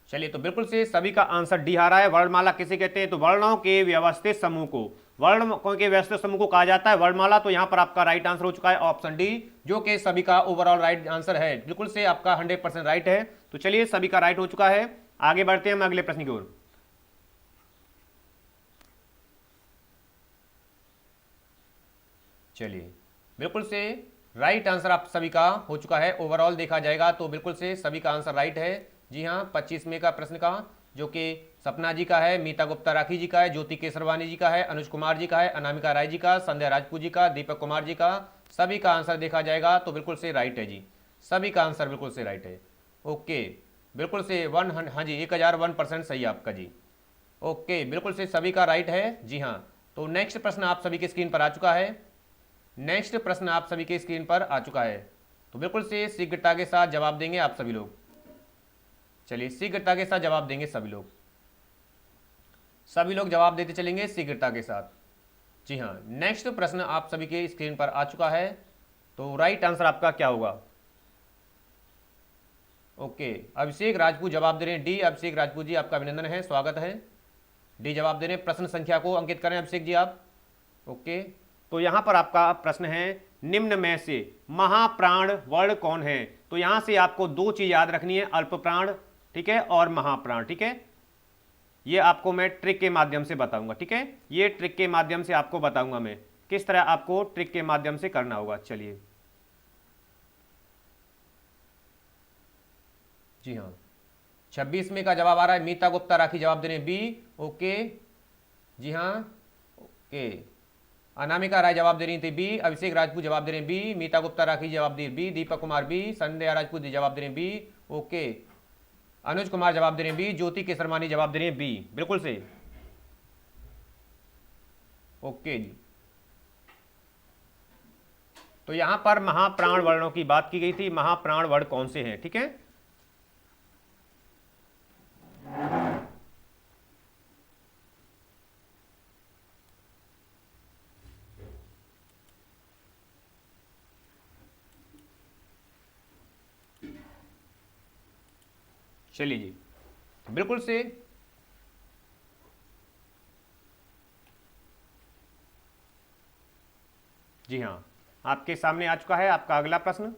चलिए तो बिल्कुल से सभी का आंसर डी आ रहा है। वर्णमाला किसे कहते हैं, तो वर्णों के व्यवस्थित समूह को, वर्णों के व्यवस्थित समूह को कहा जाता है वर्णमाला। तो यहां पर आपका राइट आंसर हो चुका है ऑप्शन डी, जो कि सभी का ओवरऑल राइट आंसर है, बिल्कुल से आपका 100% राइट है। तो चलिए, सभी का राइट हो चुका है। आगे बढ़ते हैं हम अगले प्रश्न की ओर। चलिए, बिल्कुल से राइट आंसर आप सभी का हो चुका है। ओवरऑल देखा जाएगा तो बिल्कुल से सभी का आंसर राइट है। जी हाँ, 25 में का प्रश्न का, जो कि सपना जी का है, मीता गुप्ता राखी जी का है, ज्योति केसरवानी जी का है, अनुज कुमार जी का है, अनामिका राय जी का, संध्या राजपूत जी का, दीपक कुमार जी का, सभी का आंसर देखा जाएगा तो बिल्कुल से राइट है जी। सभी का आंसर बिल्कुल से राइट है। ओके, बिल्कुल से हाँ जी, 1001% सही आपका जी। ओके, बिल्कुल से सभी का राइट है, जी हाँ। तो नेक्स्ट प्रश्न आप सभी की स्क्रीन पर आ चुका है। नेक्स्ट प्रश्न आप सभी के स्क्रीन पर आ चुका है, तो बिल्कुल से शीघ्रता के साथ जवाब देंगे आप सभी लोग। चलिए, शीघ्रता के साथ जवाब देंगे सभी लोग, सभी लोग जवाब देते चलेंगे शीघ्रता के साथ। जी हाँ, नेक्स्ट प्रश्न आप सभी के स्क्रीन पर आ चुका है, तो राइट आंसर आपका क्या होगा। ओके, अभिषेक राजपूत जवाब दे रहे हैं डी। अभिषेक राजपूत जी आपका अभिनंदन है, स्वागत है। डी जवाब दे रहे हैं। प्रश्न संख्या को अंकित करें अभिषेक जी आप। ओके, तो यहां पर आपका प्रश्न है, निम्न में से महाप्राण वर्ण कौन है। तो यहां से आपको दो चीज याद रखनी है, अल्प प्राण, ठीक है, और महाप्राण, ठीक है। ये आपको मैं ट्रिक के माध्यम से बताऊंगा, ठीक है। ये ट्रिक के माध्यम से आपको बताऊंगा मैं किस तरह आपको ट्रिक के माध्यम से करना होगा। चलिए, जी हाँ, 26 में का जवाब आ रहा है, मीता गुप्ता राखी जवाब दे रहे हैं बी। ओके, जी हाँ, ओके, अनामिका राय जवाब दे रही थी बी, अभिषेक राजपूत जवाब दे रहे हैं बी, मीता गुप्ता राखी जवाब दे बी, दीपक कुमार बी, संध्या राजपूत जवाब दे रहे हैं बी, ओके, अनुज कुमार जवाब दे रहे हैं बी, ज्योति केसरमानी जवाब दे रहे हैं बी, बिल्कुल से, ओके जी। तो यहां पर महाप्राण वर्णों की बात की गई थी, महाप्राण वर्ण कौन से हैं, ठीक है। चलिए जी, बिल्कुल से, जी हाँ, आपके सामने आ चुका है आपका अगला प्रश्न।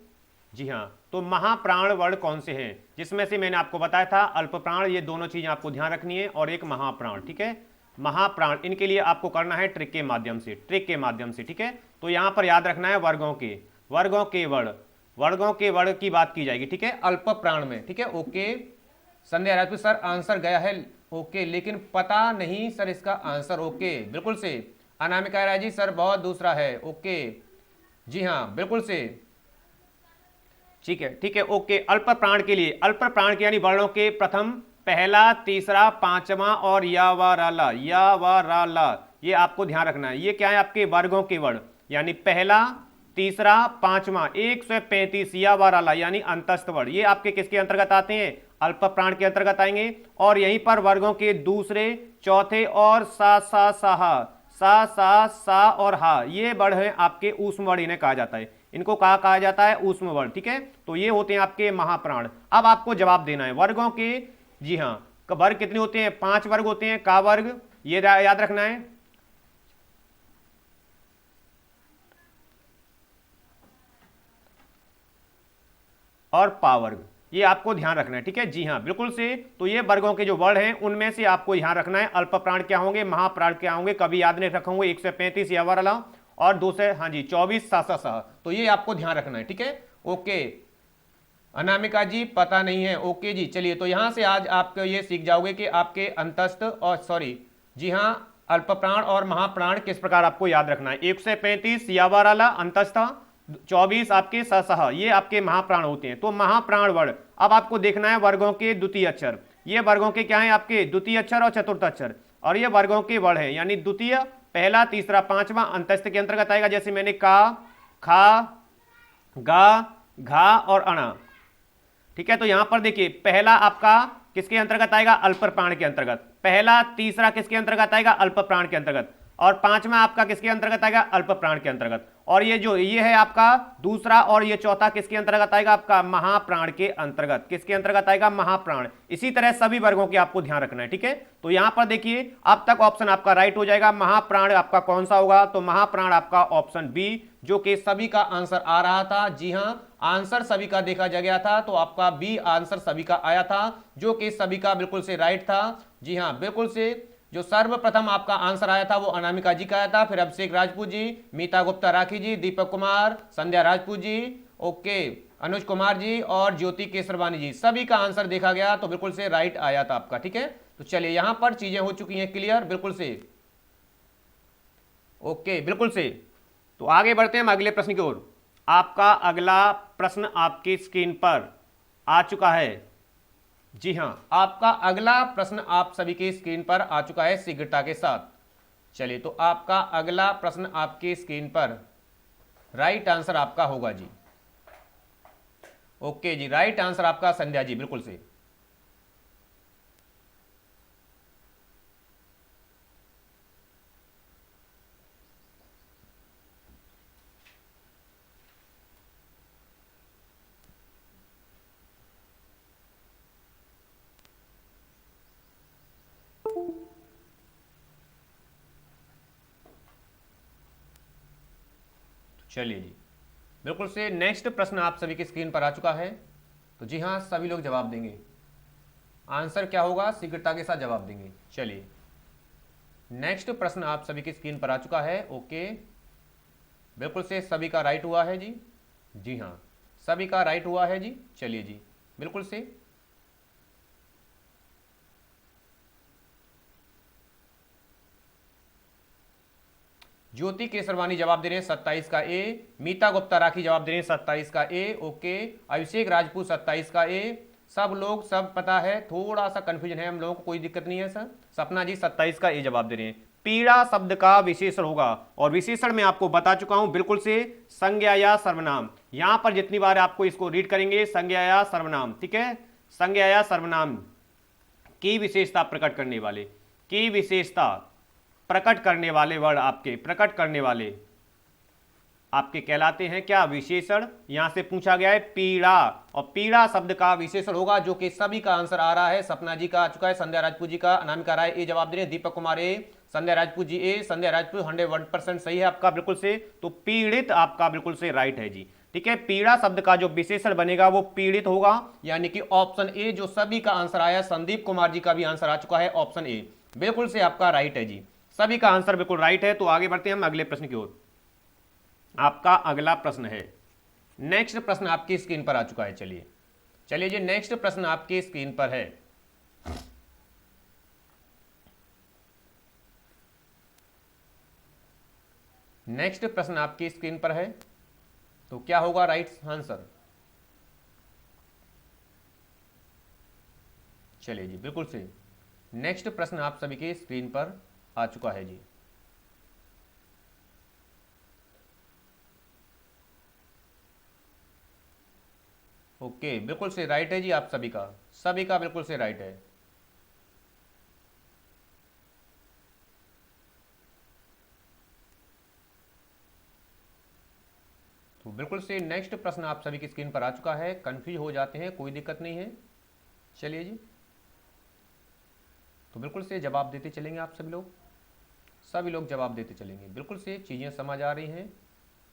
जी हाँ, तो महाप्राण वर्ण कौन से हैं, जिसमें से मैंने आपको बताया था अल्प प्राण, ये दोनों चीजें आपको ध्यान रखनी है, और एक महाप्राण, ठीक है। महाप्राण, इनके लिए आपको करना है ट्रिक के माध्यम से, ट्रिक के माध्यम से, ठीक है। तो यहां पर याद रखना है वर्गों के वर्ण, वर्गों के वर्ण की बात की जाएगी, ठीक है, अल्प प्राण में, ठीक है, okay. Sandhya Rajput sir answer गया है, ओके, लेकिन पता नहीं सर इसका आंसर, ओके, बिल्कुल से। अनामिका राय जी सर बहुत दूसरा है, ओके, जी हाँ, बिल्कुल से, ठीक है, ठीक है, ओके। अल्प प्राण के लिए, अल्प प्राण के यानी वर्णों के प्रथम, पहला, तीसरा, पांचवा और या व रा ला, ये आपको ध्यान रखना है। ये क्या है, आपके वर्गों के वर्ण, यानी पहला, तीसरा, पांचवा, 135 या व रा ला यानी अंतस्थ वर्ण, ये आपके किसके अंतर्गत आते हैं, अल्प प्राण के अंतर्गत आएंगे। और यहीं पर वर्गों के दूसरे, चौथे और सा सा और हा, ये वर्ण है आपके ऊष्म वर्ण, इन्हें कहा जाता है, इनको कहा जाता है ऊष्म वर्ण, ठीक है। तो ये होते हैं आपके महाप्राण। अब आपको जवाब देना है वर्गों के, जी हाँ, वर्ग कितने होते हैं, 5 वर्ग होते हैं, का वर्ग, ये याद रखना है, और पा वर्ग, ये आपको ध्यान रखना है, ठीक है, जी हाँ, बिल्कुल से। तो ये वर्गों के जो वर्ण हैं उनमें से आपको ध्यान रखना है, अल्प प्राण क्या होंगे, महाप्राण क्या होंगे, कभी याद नहीं रखोगे, 135 या वाला, और दूसरे, हाँ जी, 24 सा, तो ये आपको ध्यान रखना है, ठीक है, ओके। अनामिका जी पता नहीं है, ओके जी। चलिए, तो यहां से आज आप ये सीख जाओगे कि आपके अंतस्थ और सॉरी, जी हाँ, अल्प प्राण और महाप्राण किस प्रकार आपको याद रखना है। 135 यावाराला अंतस्थ, 24 आपके सह, ये आपके महाप्राण होते हैं। तो महाप्राण वर्ण, अब आपको देखना है वर्गों के द्वितीय अक्षर, ये वर्गों के क्या है, आपके द्वितीय अक्षर और चतुर्थ अक्षर, और ये वर्गों के वर्ण है, यानी द्वितीय, पहला, तीसरा, पांचवा अंतस्थ के अंतर्गत आएगा। जैसे मैंने का, खा, गा, घा और अणा, ठीक है। तो यहां पर देखिए, पहला आपका किसके अंतर्गत आएगा, अल्प प्राण के अंतर्गत, पहला, तीसरा किसके अंतर्गत आएगा, अल्प प्राण के अंतर्गत, और पांचवा आपका किसके अंतर्गत आएगा, अल्प प्राण के अंतर्गत, और ये जो ये है आपका दूसरा और ये चौथा किसके अंतर्गत आएगा, आपका महाप्राण के अंतर्गत, किसके अंतर्गत आएगा, महाप्राण। इसी तरह सभी वर्गों के आपको ध्यान रखना है, ठीक है। तो यहां पर देखिए, अब तक ऑप्शन आपका राइट हो जाएगा। महाप्राण आपका कौन सा होगा, तो महाप्राण आपका ऑप्शन बी, जो कि सभी का आंसर आ रहा था, जी हां, आंसर सभी का देखा जा गया था, तो आपका बी आंसर सभी का आया था, जो कि सभी का बिल्कुल से राइट था, जी हां, बिल्कुल से। जो सर्वप्रथम आपका आंसर आया था वो अनामिका जी का आया था, फिर अभिषेक राजपूत जी, मीता गुप्ता राखी जी, दीपक कुमार, संध्या राजपूत जी, ओके, अनुज कुमार जी और ज्योति केसरवानी जी, सभी का आंसर देखा गया, तो बिल्कुल से राइट आया था आपका, ठीक है। तो चलिए, यहां पर चीजें हो चुकी हैं क्लियर, बिल्कुल से, ओके, बिल्कुल से। तो आगे बढ़ते हैं हम अगले प्रश्न की ओर। आपका अगला प्रश्न आपकी स्क्रीन पर आ चुका है, जी हां, आपका अगला प्रश्न आप सभी की स्क्रीन पर आ चुका है शीघ्रता के साथ। चलिए, तो आपका अगला प्रश्न आपकी स्क्रीन पर, राइट आंसर आपका होगा जी, ओके जी, राइट आंसर आपका संध्या जी, बिल्कुल से। चलिए जी, बिल्कुल से नेक्स्ट प्रश्न आप सभी की स्क्रीन पर आ चुका है। तो जी हाँ, सभी लोग जवाब देंगे, आंसर क्या होगा शीघ्रता के साथ जवाब देंगे। चलिए, नेक्स्ट प्रश्न आप सभी की स्क्रीन पर आ चुका है, ओके, बिल्कुल से सभी का राइट हुआ है जी, जी हाँ, सभी का राइट हुआ है जी। चलिए जी, बिल्कुल से, ज्योति केसरवानी जवाब दे रहे हैं 27 का ए, मीता गुप्ता राखी जवाब दे रहे हैं 27 का ए, ओके। अभिषेक राजपूत 27 का ए, सब लोग सब पता है, थोड़ा सा कंफ्यूजन है हम लोगों को, कोई दिक्कत नहीं है सर। सपना जी 27 का ए जवाब दे रहे हैं। पीड़ा शब्द का विशेषण होगा, और विशेषण में आपको बता चुका हूं बिल्कुल से, संज्ञा या सर्वनाम। यहां पर जितनी बार आपको इसको रीड करेंगे, संज्ञा या सर्वनाम, ठीक है, संज्ञा या सर्वनाम की विशेषता प्रकट करने वाले, की विशेषता प्रकट करने वाले वर्ड आपके, प्रकट करने वाले आपके कहलाते हैं क्या, विशेषण। यहां से पूछा गया है पीड़ा, और पीड़ा शब्द का विशेषण होगा, जो कि सभी का आंसर आ रहा है। सपना जी का आ चुका है, संध्या राजपूत जी का, अनामिका राय ए जवाब दे रहे हैं, दीपक कुमार ए, संध्या राजपूत जी ए, संध्या राजपूत 101% सही है आपका बिल्कुल से। तो पीड़ित आपका बिल्कुल से राइट है जी, ठीक है। पीड़ा शब्द का जो विशेषण बनेगा वो पीड़ित होगा, यानी कि ऑप्शन ए जो सभी का आंसर आया, संदीप कुमार जी का भी आंसर आ चुका है, ऑप्शन ए बिल्कुल से आपका राइट है जी, सभी का आंसर बिल्कुल राइट है। तो आगे बढ़ते हैं हम अगले प्रश्न की ओर। आपका अगला प्रश्न है, नेक्स्ट प्रश्न आपकी स्क्रीन पर आ चुका है। चलिए चलिए जी, नेक्स्ट प्रश्न आपकी स्क्रीन पर है। नेक्स्ट प्रश्न आपकी स्क्रीन पर है, तो क्या होगा राइट आंसर? चलिए जी, बिल्कुल से नेक्स्ट प्रश्न आप सभी की स्क्रीन पर आ चुका है जी। ओके, बिल्कुल से राइट है जी, आप सभी का बिल्कुल से राइट है। तो बिल्कुल से नेक्स्ट प्रश्न आप सभी की स्क्रीन पर आ चुका है। कंफ्यूज हो जाते हैं, कोई दिक्कत नहीं है। चलिए जी, तो बिल्कुल से जवाब देते चलेंगे आप सभी लोग जवाब देते चलेंगे। बिल्कुल से चीज़ें समझ आ रही हैं,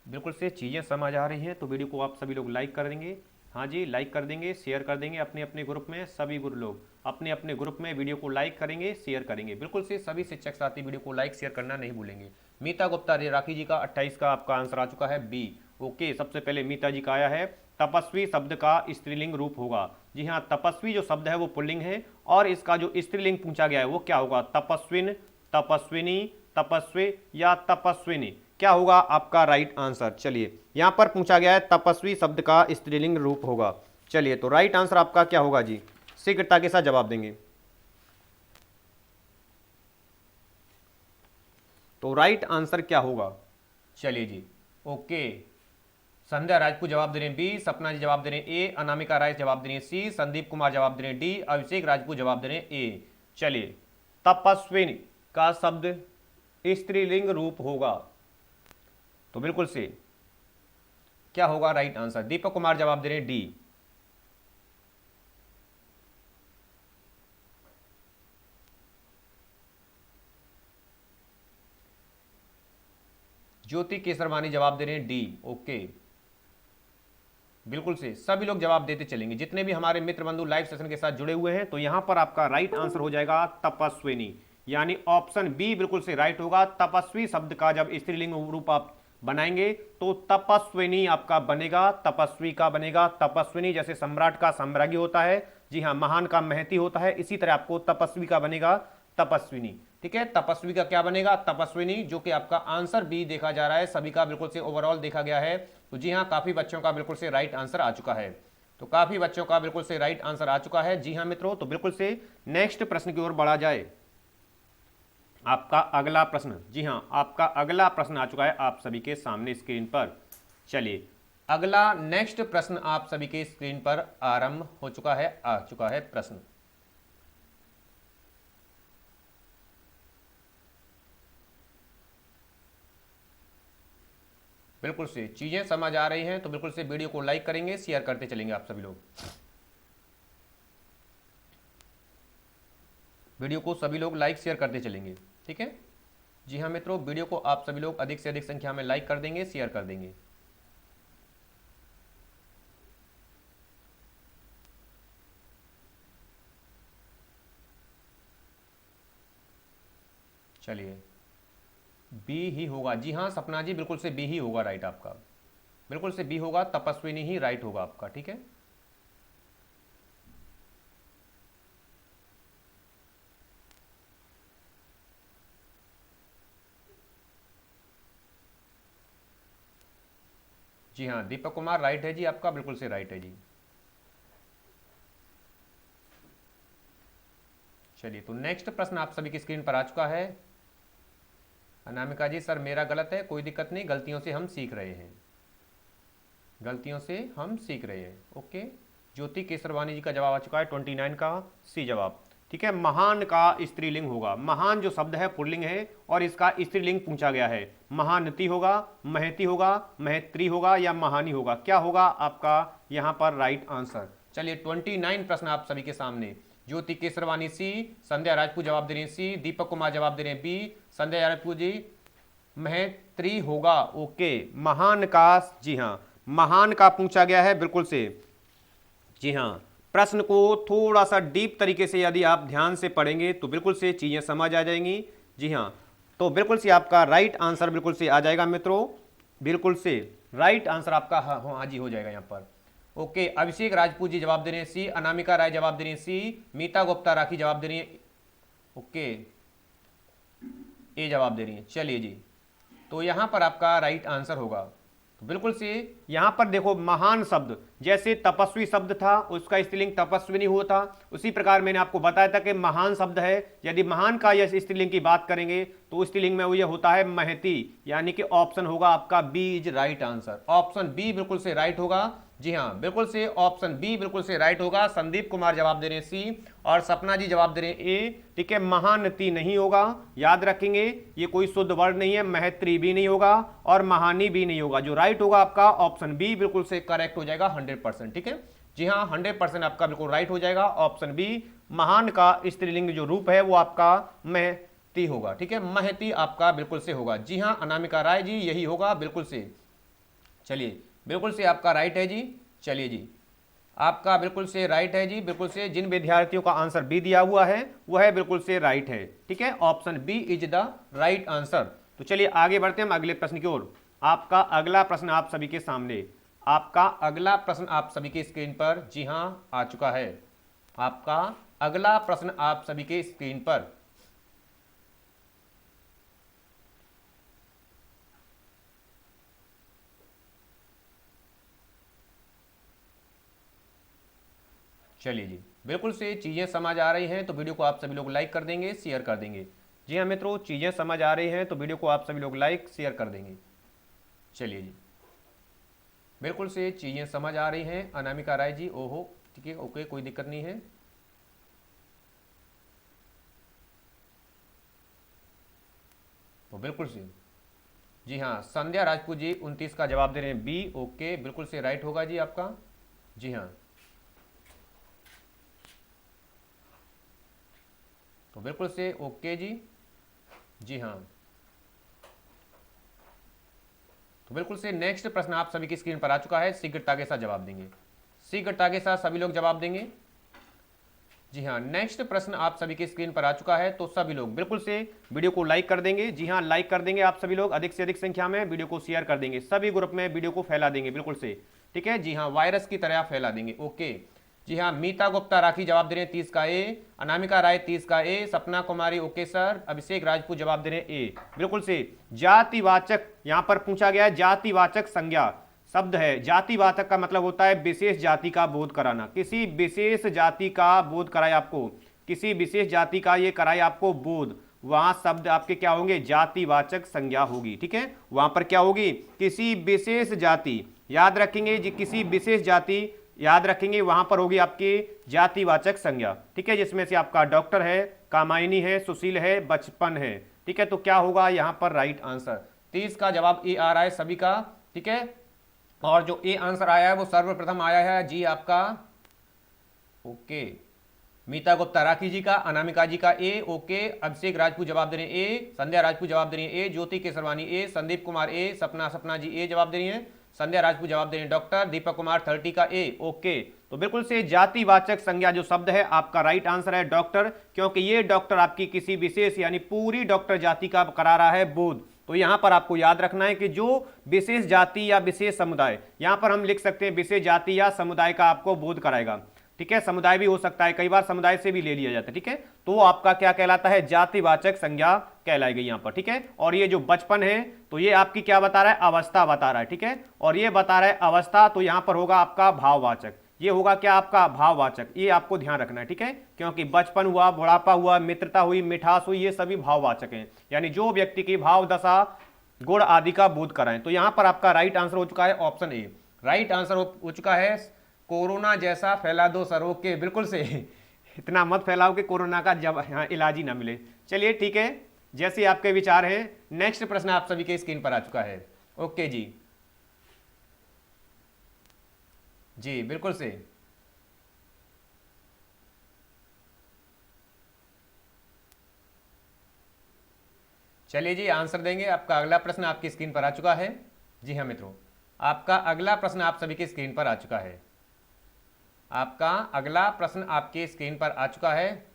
बिल्कुल से चीज़ें समझ आ रही हैं। तो वीडियो को आप सभी लोग लाइक कर देंगे, हाँ जी लाइक कर देंगे, शेयर कर देंगे अपने अपने ग्रुप में। सभी गुरु लोग अपने अपने ग्रुप में वीडियो को लाइक करेंगे, शेयर करेंगे। बिल्कुल से सभी शिक्षक साथी वीडियो को लाइक शेयर करना नहीं भूलेंगे। मीता गुप्ता राखी जी का 28 का आपका आंसर आ चुका है बी, ओके। सबसे पहले मीता जी का आया है, तपस्वी शब्द का स्त्रीलिंग रूप होगा। जी हाँ, तपस्वी जो शब्द है वो पुल्लिंग है, और इसका जो स्त्रीलिंग पूछा गया है वो क्या होगा, तपस्विन, तपस्विनी, तपस्वी या तपस्विनी, क्या होगा आपका राइट आंसर? चलिए, यहां पर पूछा गया है तपस्वी शब्द का स्त्रीलिंग रूप होगा। चलिए, तो राइट आंसर आपका क्या होगा जी, शीघ्रता के साथ जवाब देंगे। तो राइट आंसर क्या होगा? चलिए जी, ओके। संध्या राजपूत जवाब दे रहे हैं बी, सपना जी जवाब दे रहे हैं ए, अनामिका राय जवाब दे रहे हैं सी, संदीप कुमार जवाब दे रहे हैं डी, अभिषेक राजपूत जवाब दे रहे हैं ए। चलिए, तपस्विनी का शब्द स्त्रीलिंग रूप होगा, तो बिल्कुल से क्या होगा राइट आंसर? दीपक कुमार जवाब दे रहे हैं डी। ज्योति केसरवानी जवाब दे रहे हैं डी, ओके। बिल्कुल से सभी लोग जवाब देते चलेंगे, जितने भी हमारे मित्र बंधु लाइव सेशन के साथ जुड़े हुए हैं। तो यहां पर आपका राइट आंसर हो जाएगा तपस्विनी, यानी ऑप्शन बी बिल्कुल से राइट होगा। तपस्वी शब्द का जब स्त्रीलिंग रूप आप बनाएंगे तो तपस्विनी आपका बनेगा, तपस्वी का बनेगा तपस्विनी। जैसे सम्राट का सम्राज्ञी होता है, जी हाँ, महान का महती होता है, इसी तरह आपको तपस्वी का बनेगा तपस्विनी, ठीक है। तपस्वी का क्या बनेगा, तपस्विनी, जो कि आपका आंसर बी देखा जा रहा है, सभी का बिल्कुल से ओवरऑल देखा गया है। तो जी हाँ, काफी बच्चों का बिल्कुल से राइट आंसर आ चुका है, तो काफी बच्चों का बिल्कुल से राइट आंसर आ चुका है। जी हाँ मित्रों, तो बिल्कुल से नेक्स्ट प्रश्न की ओर बढ़ा जाए। आपका अगला प्रश्न, जी हाँ, आपका अगला प्रश्न आ चुका है आप सभी के सामने स्क्रीन पर। चलिए, अगला नेक्स्ट प्रश्न आप सभी के स्क्रीन पर आरंभ हो चुका है, आ चुका है प्रश्न। बिल्कुल से चीजें समझ आ रही हैं, तो बिल्कुल से वीडियो को लाइक करेंगे, शेयर करते चलेंगे आप सभी लोग। वीडियो को सभी लोग लाइक शेयर करते चलेंगे, ठीक है। जी हाँ मित्रों, वीडियो को आप सभी लोग अधिक से अधिक संख्या में लाइक कर देंगे, शेयर कर देंगे। चलिए, बी ही होगा, जी हाँ सपना जी, बिल्कुल से बी ही होगा राइट आपका, बिल्कुल से बी होगा, तपस्विनी ही राइट होगा आपका, ठीक है। जी हाँ, दीपक कुमार राइट है जी आपका, बिल्कुल से राइट है जी। चलिए, तो नेक्स्ट प्रश्न आप सभी की स्क्रीन पर आ चुका है। अनामिका जी, सर मेरा गलत है, कोई दिक्कत नहीं, गलतियों से हम सीख रहे हैं, गलतियों से हम सीख रहे हैं। ओके, ज्योति केसरवानी जी का जवाब आ चुका है 29 का सी जवाब। ठीक है, महान का स्त्रीलिंग होगा, महान जो शब्द है पुल्लिंग है और इसका स्त्रीलिंग पूछा गया है। महानती होगा, महती होगा, महत्री होगा या महानी होगा, क्या होगा आपका यहाँ पर राइट आंसर। चलिए, 29 प्रश्न आप सभी के सामने। ज्योति केसरवानी सी, संध्या राजपूत जवाब दे रही है सी, दीपक कुमार जवाब दे रहे हैं बी, संध्या राजपूत जी महत्री होगा। ओके, महान का, जी हाँ महान का पूछा गया है, बिल्कुल से। जी हाँ, प्रश्न को थोड़ा सा डीप तरीके से यदि आप ध्यान से पढ़ेंगे तो बिल्कुल से चीजें समझ आ जाएंगी। जी हाँ, तो बिल्कुल से आपका राइट आंसर बिल्कुल से आ जाएगा मित्रों, बिल्कुल से राइट आंसर आपका हाँ जी हो जाएगा यहाँ पर। ओके, अभिषेक राजपूत जी जवाब दे रहे हैं सी, अनामिका राय जवाब दे रही है सी, मीता गुप्ता राखी जवाब दे रही है ओके ए जवाब दे रही है। चलिए जी, तो यहां पर आपका राइट आंसर होगा, तो बिल्कुल से यहां पर देखो महान शब्द, जैसे तपस्वी शब्द था उसका स्त्रीलिंग तपस्विनी हुआ था, उसी प्रकार मैंने आपको बताया था कि महान शब्द है, यदि महान का यह स्त्रीलिंग की बात करेंगे तो स्त्रीलिंग में वो ये होता है महती, यानी कि ऑप्शन होगा आपका B is right answer. Option B बिल्कुल से राइट होगा। जी हाँ, बिल्कुल से ऑप्शन बी बिल्कुल से राइट होगा। संदीप कुमार जवाब दे रहे हैं सी और सपना जी जवाब दे रहे हैं ए। ठीक है, महानती नहीं होगा, याद रखेंगे ये कोई शुद्ध वर्ड नहीं है, महत्री भी नहीं होगा और महानी भी नहीं होगा। जो राइट होगा आपका ऑप्शन बी बिल्कुल से करेक्ट हो जाएगा 100%। ठीक है, जी हाँ 100% आपका बिल्कुल राइट हो जाएगा ऑप्शन बी। महान का स्त्रीलिंग जो रूप है वो आपका महती होगा। ठीक है, महती आपका बिल्कुल से होगा। जी हाँ, अनामिका राय जी यही होगा बिल्कुल से। चलिए, बिल्कुल से आपका राइट है जी। चलिए जी, आपका बिल्कुल से राइट है जी, बिल्कुल से। जिन विद्यार्थियों का आंसर बी दिया हुआ है वह बिल्कुल से राइट है। ठीक है, option B is the right answer. तो चलिए आगे बढ़ते हैं हम अगले प्रश्न की ओर। आपका अगला प्रश्न आप सभी के सामने, आपका अगला प्रश्न आप सभी की स्क्रीन पर जी हां आ चुका है। आपका अगला प्रश्न आप सभी के स्क्रीन पर। चलिए जी, बिल्कुल से चीज़ें समझ आ रही हैं तो वीडियो को आप सभी लोग लाइक कर देंगे, शेयर कर देंगे। जी हाँ मित्रों, चीज़ें समझ आ रही हैं तो वीडियो को आप सभी लोग लाइक शेयर कर देंगे। चलिए जी, बिल्कुल से चीज़ें समझ आ रही हैं। अनामिका राय जी, ओहो ठीक है, ओके, कोई दिक्कत नहीं है। तो बिल्कुल से जी हाँ, संध्या राजपूत जी 29 का जवाब दे रहे हैं बी। ओके, बिल्कुल से राइट होगा जी आपका। जी हाँ, तो बिल्कुल से ओके जी। जी हाँ, तो बिल्कुल से नेक्स्ट प्रश्न आप सभी की स्क्रीन पर आ चुका है। शीघ्रता के साथ जवाब देंगे, शीघ्रता के साथ सभी लोग जवाब देंगे। जी हाँ, नेक्स्ट प्रश्न आप सभी की स्क्रीन पर आ चुका है, तो सभी लोग बिल्कुल से वीडियो को लाइक कर देंगे। जी हाँ, लाइक कर देंगे आप सभी लोग, अधिक से अधिक संख्या में वीडियो को शेयर कर देंगे, सभी ग्रुप में वीडियो को फैला देंगे बिल्कुल से। ठीक है, जी हाँ, वायरस की तरह फैला देंगे। ओके, जी हाँ, मीता गुप्ता राखी जवाब दे रहे हैं 30 का ए, अनामिका राय 30 का ए, सपना कुमारी ओके सर, अभिषेक राजपूत जवाब दे रहे हैं ए। बिल्कुल से जातिवाचक यहाँ पर पूछा गया है, जातिवाचक संज्ञा शब्द है। जातिवाचक का मतलब होता है विशेष जाति का बोध कराना, किसी विशेष जाति का बोध कराए आपको, किसी विशेष जाति का ये कराए आपको बोध, वहां शब्द आपके क्या होंगे, जातिवाचक संज्ञा होगी। ठीक है, वहां पर क्या होगी, किसी विशेष जाति, याद रखेंगे जी, किसी विशेष जाति याद रखेंगे, वहां पर होगी आपकी जातिवाचक संज्ञा। ठीक है, जिसमें से आपका डॉक्टर है, कामायनी है, सुशील है, बचपन है। ठीक है, तो क्या होगा यहां पर राइट आंसर। 30 का जवाब ए आ रहा है सभी का। ठीक है, और जो ए आंसर आया है वो सर्वप्रथम आया है जी आपका ओके मीता गुप्ता राखी जी का, अनामिका जी का ए। ओके, अभिषेक राजपूत जवाब दे रहे हैं ए, संध्या राजपूत जवाब दे रही है ए, ज्योति केसरवानी ए, संदीप कुमार ए, सपना जी ए जवाब दे रही हैं, संध्या राजपूत जवाब दे रहे हैं डॉक्टर, दीपक कुमार 30 का ए। ओके, तो बिल्कुल से जातिवाचक संज्ञा जो शब्द है आपका राइट आंसर है डॉक्टर, क्योंकि ये डॉक्टर आपकी किसी विशेष यानी पूरी डॉक्टर जाति का करा रहा है बोध। तो यहां पर आपको याद रखना है कि जो विशेष जाति या विशेष समुदाय, यहां पर हम लिख सकते हैं विशेष जाति या समुदाय का आपको बोध कराएगा। ठीक है, समुदाय भी हो सकता है, कई बार समुदाय से भी ले लिया जाता है, ठीक है, तो वो आपका क्या कहलाता है, जातिवाचक संज्ञा कहलाएगी यहां पर, ठीक है। और ये जो बचपन है तो ये आपकी क्या बता रहा है, अवस्था बता रहा है, ठीक है, और ये बता रहा है अवस्था, तो यहां पर होगा आपका भाववाचक, ये होगा क्या आपका भाववाचक, ये आपको ध्यान रखना है, ठीक है, क्योंकि बचपन हुआ, बुढ़ापा हुआ, मित्रता हुई, मिठास हुई, ये सभी भाववाचक हैं, यानी जो व्यक्ति की भाव दशा गुण आदि का बोध कराएं। तो यहां पर आपका राइट आंसर हो चुका है ऑप्शन ए, राइट आंसर हो चुका है कोरोना जैसा फैला दो सरों के, बिल्कुल से इतना मत फैलाओ कि कोरोना का जब यहाँ इलाज ही ना मिले। चलिए ठीक है, जैसे आपके विचार हैं, नेक्स्ट प्रश्न आप सभी के स्क्रीन पर आ चुका है। ओके जी, जी बिल्कुल से, चलिए जी आंसर देंगे। आपका अगला प्रश्न आपकी स्क्रीन पर आ चुका है। जी हाँ मित्रों, आपका अगला प्रश्न आप सभी की स्क्रीन पर आ चुका है। आपका अगला प्रश्न आपके स्क्रीन पर आ चुका है।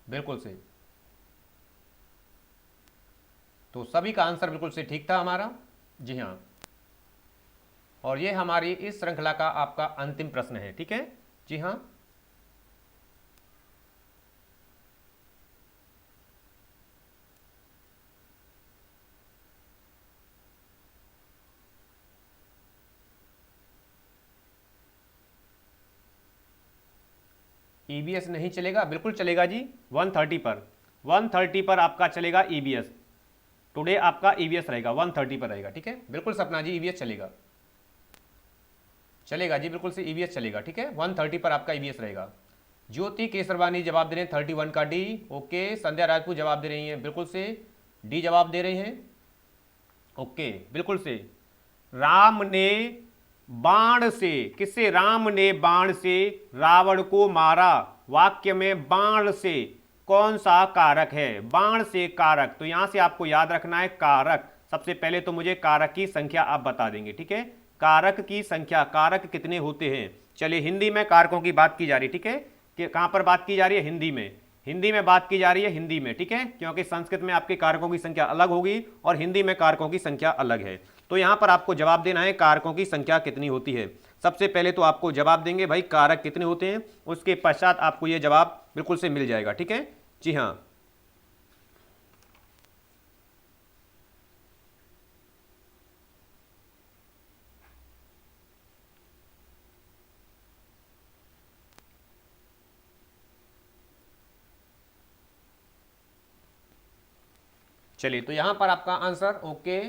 बिल्कुल से, तो सभी का आंसर बिल्कुल से ठीक था हमारा। जी हाँ, और ये हमारी इस श्रृंखला का आपका अंतिम प्रश्न है, ठीक है। जी हाँ, ईबीएस नहीं चलेगा, बिल्कुल चलेगा जी, 130 पर, 130 पर आपका चलेगा ईबीएस। टुडे आपका ईवीएस रहेगा, 130 पर रहेगा, ठीक है, बिल्कुल सपना जी, ईवीएस चलेगा, चलेगा जी, बिल्कुल से ईवीएस चलेगा, ठीक है, 130 पर आपका ईवीएस रहेगा। ज्योति केसरवानी जवाब दे रहे हैं 31 का डी। ओके, संध्या राजपूत जवाब दे रही हैं बिल्कुल से डी जवाब दे रहे हैं। ओके, बिल्कुल से। राम ने बाण से, किससे, राम ने बाण से रावण को मारा, वाक्य में बाण से कौन सा कारक है, बाण से कारक, तो यहां से आपको याद रखना है कारक। सबसे पहले तो मुझे कारक की संख्या आप बता देंगे, ठीक है, कारक की संख्या, कारक कितने होते हैं। चलिए हिंदी में कारकों की बात की जा रही है, ठीक है, कि कहां पर बात की जा रही है, हिंदी में, हिंदी में बात की जा रही है, हिंदी में, ठीक है, क्योंकि संस्कृत में आपके कारकों की संख्या अलग होगी और हिंदी में कारकों की संख्या अलग है। तो यहां पर आपको जवाब देना है कारकों की संख्या कितनी होती है। सबसे पहले तो आपको जवाब देंगे भाई कारक कितने होते हैं, उसके पश्चात आपको यह जवाब बिल्कुल से मिल जाएगा, ठीक है। जी हां, चलिए तो यहां पर आपका आंसर ओके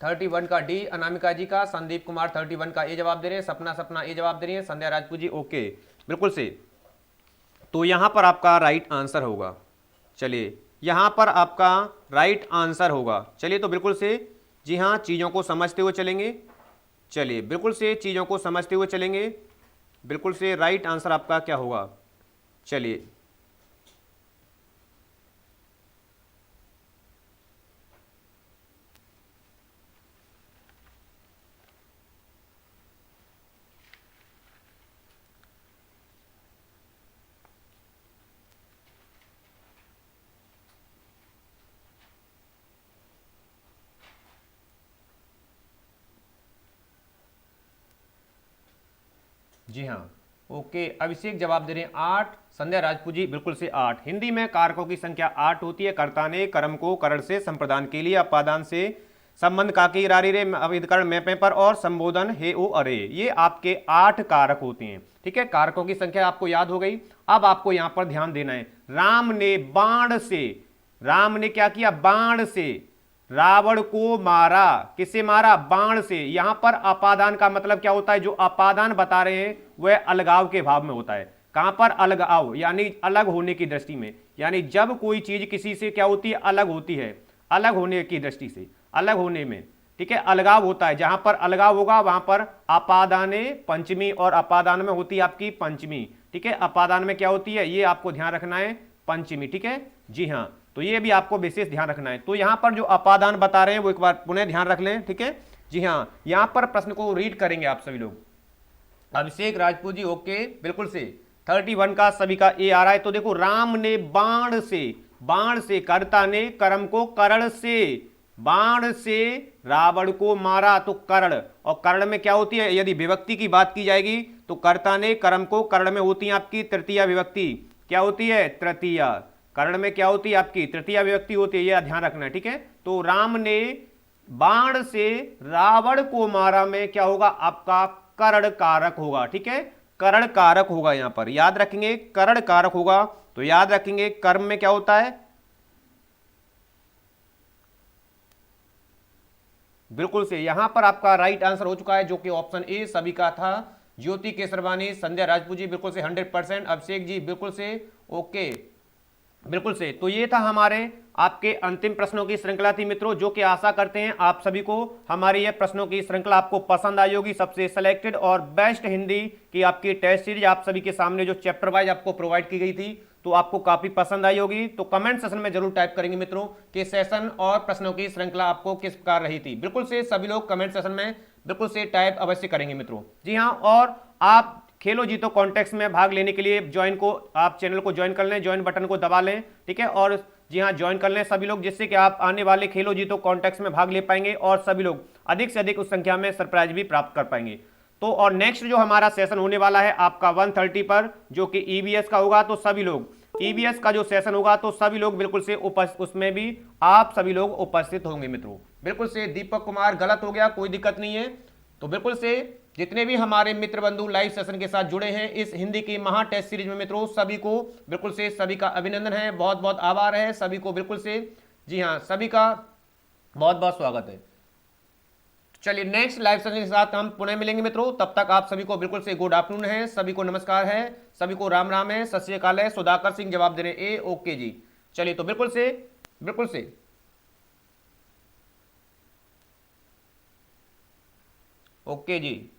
31 का डी, अनामिका जी का, संदीप कुमार 31 का ए जवाब दे रहे हैं, सपना ए जवाब दे रही है, संध्या राजपूत जी ओके बिल्कुल से। तो यहां पर आपका राइट आंसर होगा, चलिए यहां पर आपका राइट आंसर होगा, चलिए तो बिल्कुल से, जी हां, चीज़ों को समझते हुए चलेंगे, चलिए बिल्कुल से चीज़ों को समझते हुए चलेंगे, बिल्कुल से राइट आंसर आपका क्या होगा, चलिए जी हाँ, ओके, अभिषेक जवाब दे रहे हैं 8, संध्या राजपूत जी बिल्कुल से 8। हिंदी में कारकों की संख्या 8 होती है। कर्ता ने कर्म को करण से संप्रदान के लिए, अपादान से संबंध काकी रारी रे अविधकरण में पेपर और संबोधन हे ओ अरे, ये आपके 8 कारक होते हैं, ठीक है। कारकों की संख्या आपको याद हो गई। अब आपको यहां पर ध्यान देना है, राम ने बाण से, राम ने क्या किया, बाण से रावण को मारा, किससे मारा, बाण से। यहां पर अपादान का मतलब क्या होता है, जो अपादान बता रहे हैं वह अलगाव के भाव में होता है। कहां पर, अलगाव, यानी अलग होने की दृष्टि में, यानी जब कोई चीज किसी से क्या होती है, अलग होती है, अलग होने की दृष्टि से, अलग होने में, ठीक है, अलगाव होता है। जहां पर अलगाव होगा वहां पर अपादाने पंचमी, और अपादान में होती है आपकी पंचमी, ठीक है, अपादान में क्या होती है, ये आपको ध्यान रखना है, पंचमी, ठीक है। जी हां, तो ये भी आपको विशेष ध्यान रखना है। तो यहां पर जो अपादान बता रहे हैं वो एक बार पुनः ध्यान रख लें, ठीक है। जी हां, यहां पर प्रश्न को रीड करेंगे आप सभी लोग। अभिषेक राजपूत जी ओके बिल्कुल से 31 का सभी का ए आ रहा है। तो देखो, राम ने बाण से, बाण से, कर्ता ने कर्म को करण से बाण से रावण को मारा, तो कर्ण, और कर्ण में क्या होती है, यदि विभक्ति की बात की जाएगी तो कर्ता ने कर्म को, कर्ण में होती है आपकी तृतीया विभक्ति, क्या होती है, तृतीया। कर्ण में क्या होती है आपकी तृतीया विभक्ति होती है, यह ध्यान रखना है, ठीक है। तो राम ने बाण से रावण को मारा में क्या होगा आपका कर्ण कारक होगा, ठीक है, कर्ण कारक होगा, यहां पर याद रखेंगे कर्ण कारक होगा। तो याद रखेंगे कर्म में क्या होता है, बिल्कुल से यहां पर आपका राइट आंसर हो चुका है जो कि ऑप्शन ए सभी का था। ज्योति केसरवानी, संध्या राजपूत जी बिल्कुल से 100%, अभिषेक जी बिल्कुल से ओके, बिल्कुल से। तो ये था हमारे आपके अंतिम प्रश्नों की श्रृंखला थी मित्रों, जो कि आशा करते हैं आप सभी को हमारी यह प्रश्नों की श्रृंखला आपको पसंद आई होगी। सबसे सिलेक्टेड और बेस्ट हिंदी की आपकी टेस्ट सीरीज आप सभी के सामने जो चैप्टर वाइज आपको प्रोवाइड की गई थी, तो आपको काफी पसंद आई होगी। तो कमेंट सेशन में जरूर टाइप करेंगे मित्रों कि सेशन और प्रश्नों की श्रृंखला आपको किस प्रकार रही थी। बिल्कुल से सभी लोग कमेंट सेशन में बिल्कुल से टाइप अवश्य करेंगे मित्रों। जी हाँ, और आप खेलो जीतो कॉन्टेक्स्ट में भाग लेने के लिए ज्वाइन को, आप चैनल को ज्वाइन कर लें, ज्वाइन बटन को दबा लें, ठीक है। और जी हाँ, ज्वाइन कर लें सभी लोग, जिससे कि आप आने वाले खेलो जीतो कॉन्टेक्स्ट में भाग ले पाएंगे और सभी लोग अधिक से अधिक उस संख्या में सरप्राइज भी प्राप्त कर पाएंगे। तो और नेक्स्ट जो हमारा सेशन होने वाला है आपका 130 पर, जो कि ईवीएस का होगा, तो सभी लोग ईवीएस का जो सेशन होगा तो सभी लोग बिल्कुल से उसमें भी आप सभी लोग उपस्थित होंगे मित्रों। बिल्कुल से दीपक कुमार गलत हो गया, कोई दिक्कत नहीं है। तो बिल्कुल से जितने भी हमारे मित्र बंधु लाइव सेशन के साथ जुड़े हैं इस हिंदी की महा टेस्ट सीरीज में मित्रों, सभी को बिल्कुल से सभी का अभिनंदन है, बहुत बहुत आभार है सभी को, बिल्कुल से जी हाँ, सभी का बहुत बहुत स्वागत है। चलिए नेक्स्ट लाइव सेशन के साथ हम पुनः मिलेंगे मित्रों, तब तक आप सभी को बिल्कुल से गुड आफ्टरनून है, सभी को नमस्कार है, सभी को राम राम है, सत श्री अकाल है। सुधाकर सिंह जवाब दे रहे हैं ए ओके जी। चलिए तो बिल्कुल से okay ji,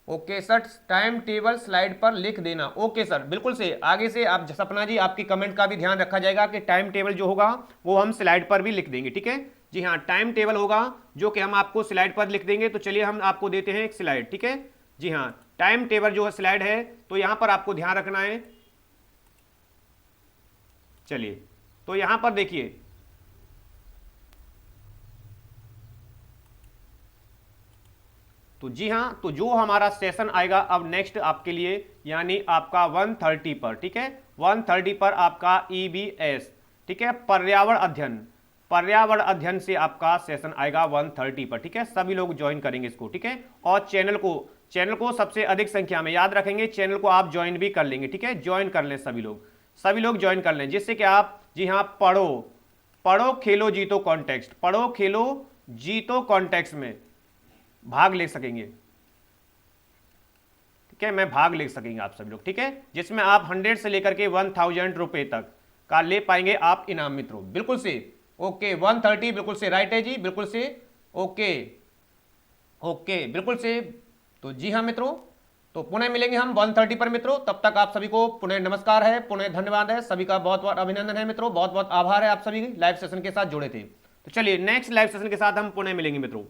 okay sir, time table slide पर लिख देना। ओके सर, बिल्कुल से आगे से आप सपना जी आपकी कमेंट का भी ध्यान रखा जाएगा कि टाइम टेबल जो होगा वो हम स्लाइड पर भी लिख देंगे, ठीक है। जी हाँ, टाइम टेबल होगा जो कि हम आपको स्लाइड पर लिख देंगे। तो चलिए हम आपको देते हैं एक स्लाइड, ठीक है। जी हाँ, टाइम टेबल जो है स्लाइड है, तो यहां पर आपको ध्यान रखना है। चलिए तो यहां पर देखिए, तो जी हाँ, तो जो हमारा सेशन आएगा अब नेक्स्ट आपके लिए, यानी आपका 130 पर, ठीक है, 130 पर आपका ईवीएस, ठीक है, पर्यावरण अध्ययन से आपका सेशन आएगा 130 पर, ठीक है। सभी लोग ज्वाइन करेंगे इसको, ठीक है। और चैनल को सबसे अधिक संख्या में याद रखेंगे, चैनल को आप ज्वाइन भी कर लेंगे, ठीक है, ज्वाइन कर लें सभी लोग ज्वाइन कर लें, जिससे कि आप जी हाँ पढ़ो खेलो जीतो कॉन्टेक्स्ट, पढ़ो खेलो जीतो कॉन्टेक्स्ट में भाग ले सकेंगे, ठीक है, मैं भाग ले सकेंगे आप सभी लोग, ठीक है, जिसमें आप 100 से लेकर के 1000 रुपए तक का ले पाएंगे आप इनाम मित्रों। बिल्कुल से ओके, 130 बिल्कुल से राइट है जी, बिल्कुल से ओके ओके, बिल्कुल से। तो जी हाँ मित्रों, तो पुनः मिलेंगे हम 130 पर मित्रों, तब तक आप सभी को पुनः नमस्कार है, पुनः धन्यवाद है, सभी का बहुत बहुत अभिनंदन है मित्रों, बहुत बहुत आभार है आप सभी लाइव सेशन के साथ जुड़े थे। तो चलिए नेक्स्ट लाइव सेशन के साथ हम पुनः मिलेंगे मित्रों।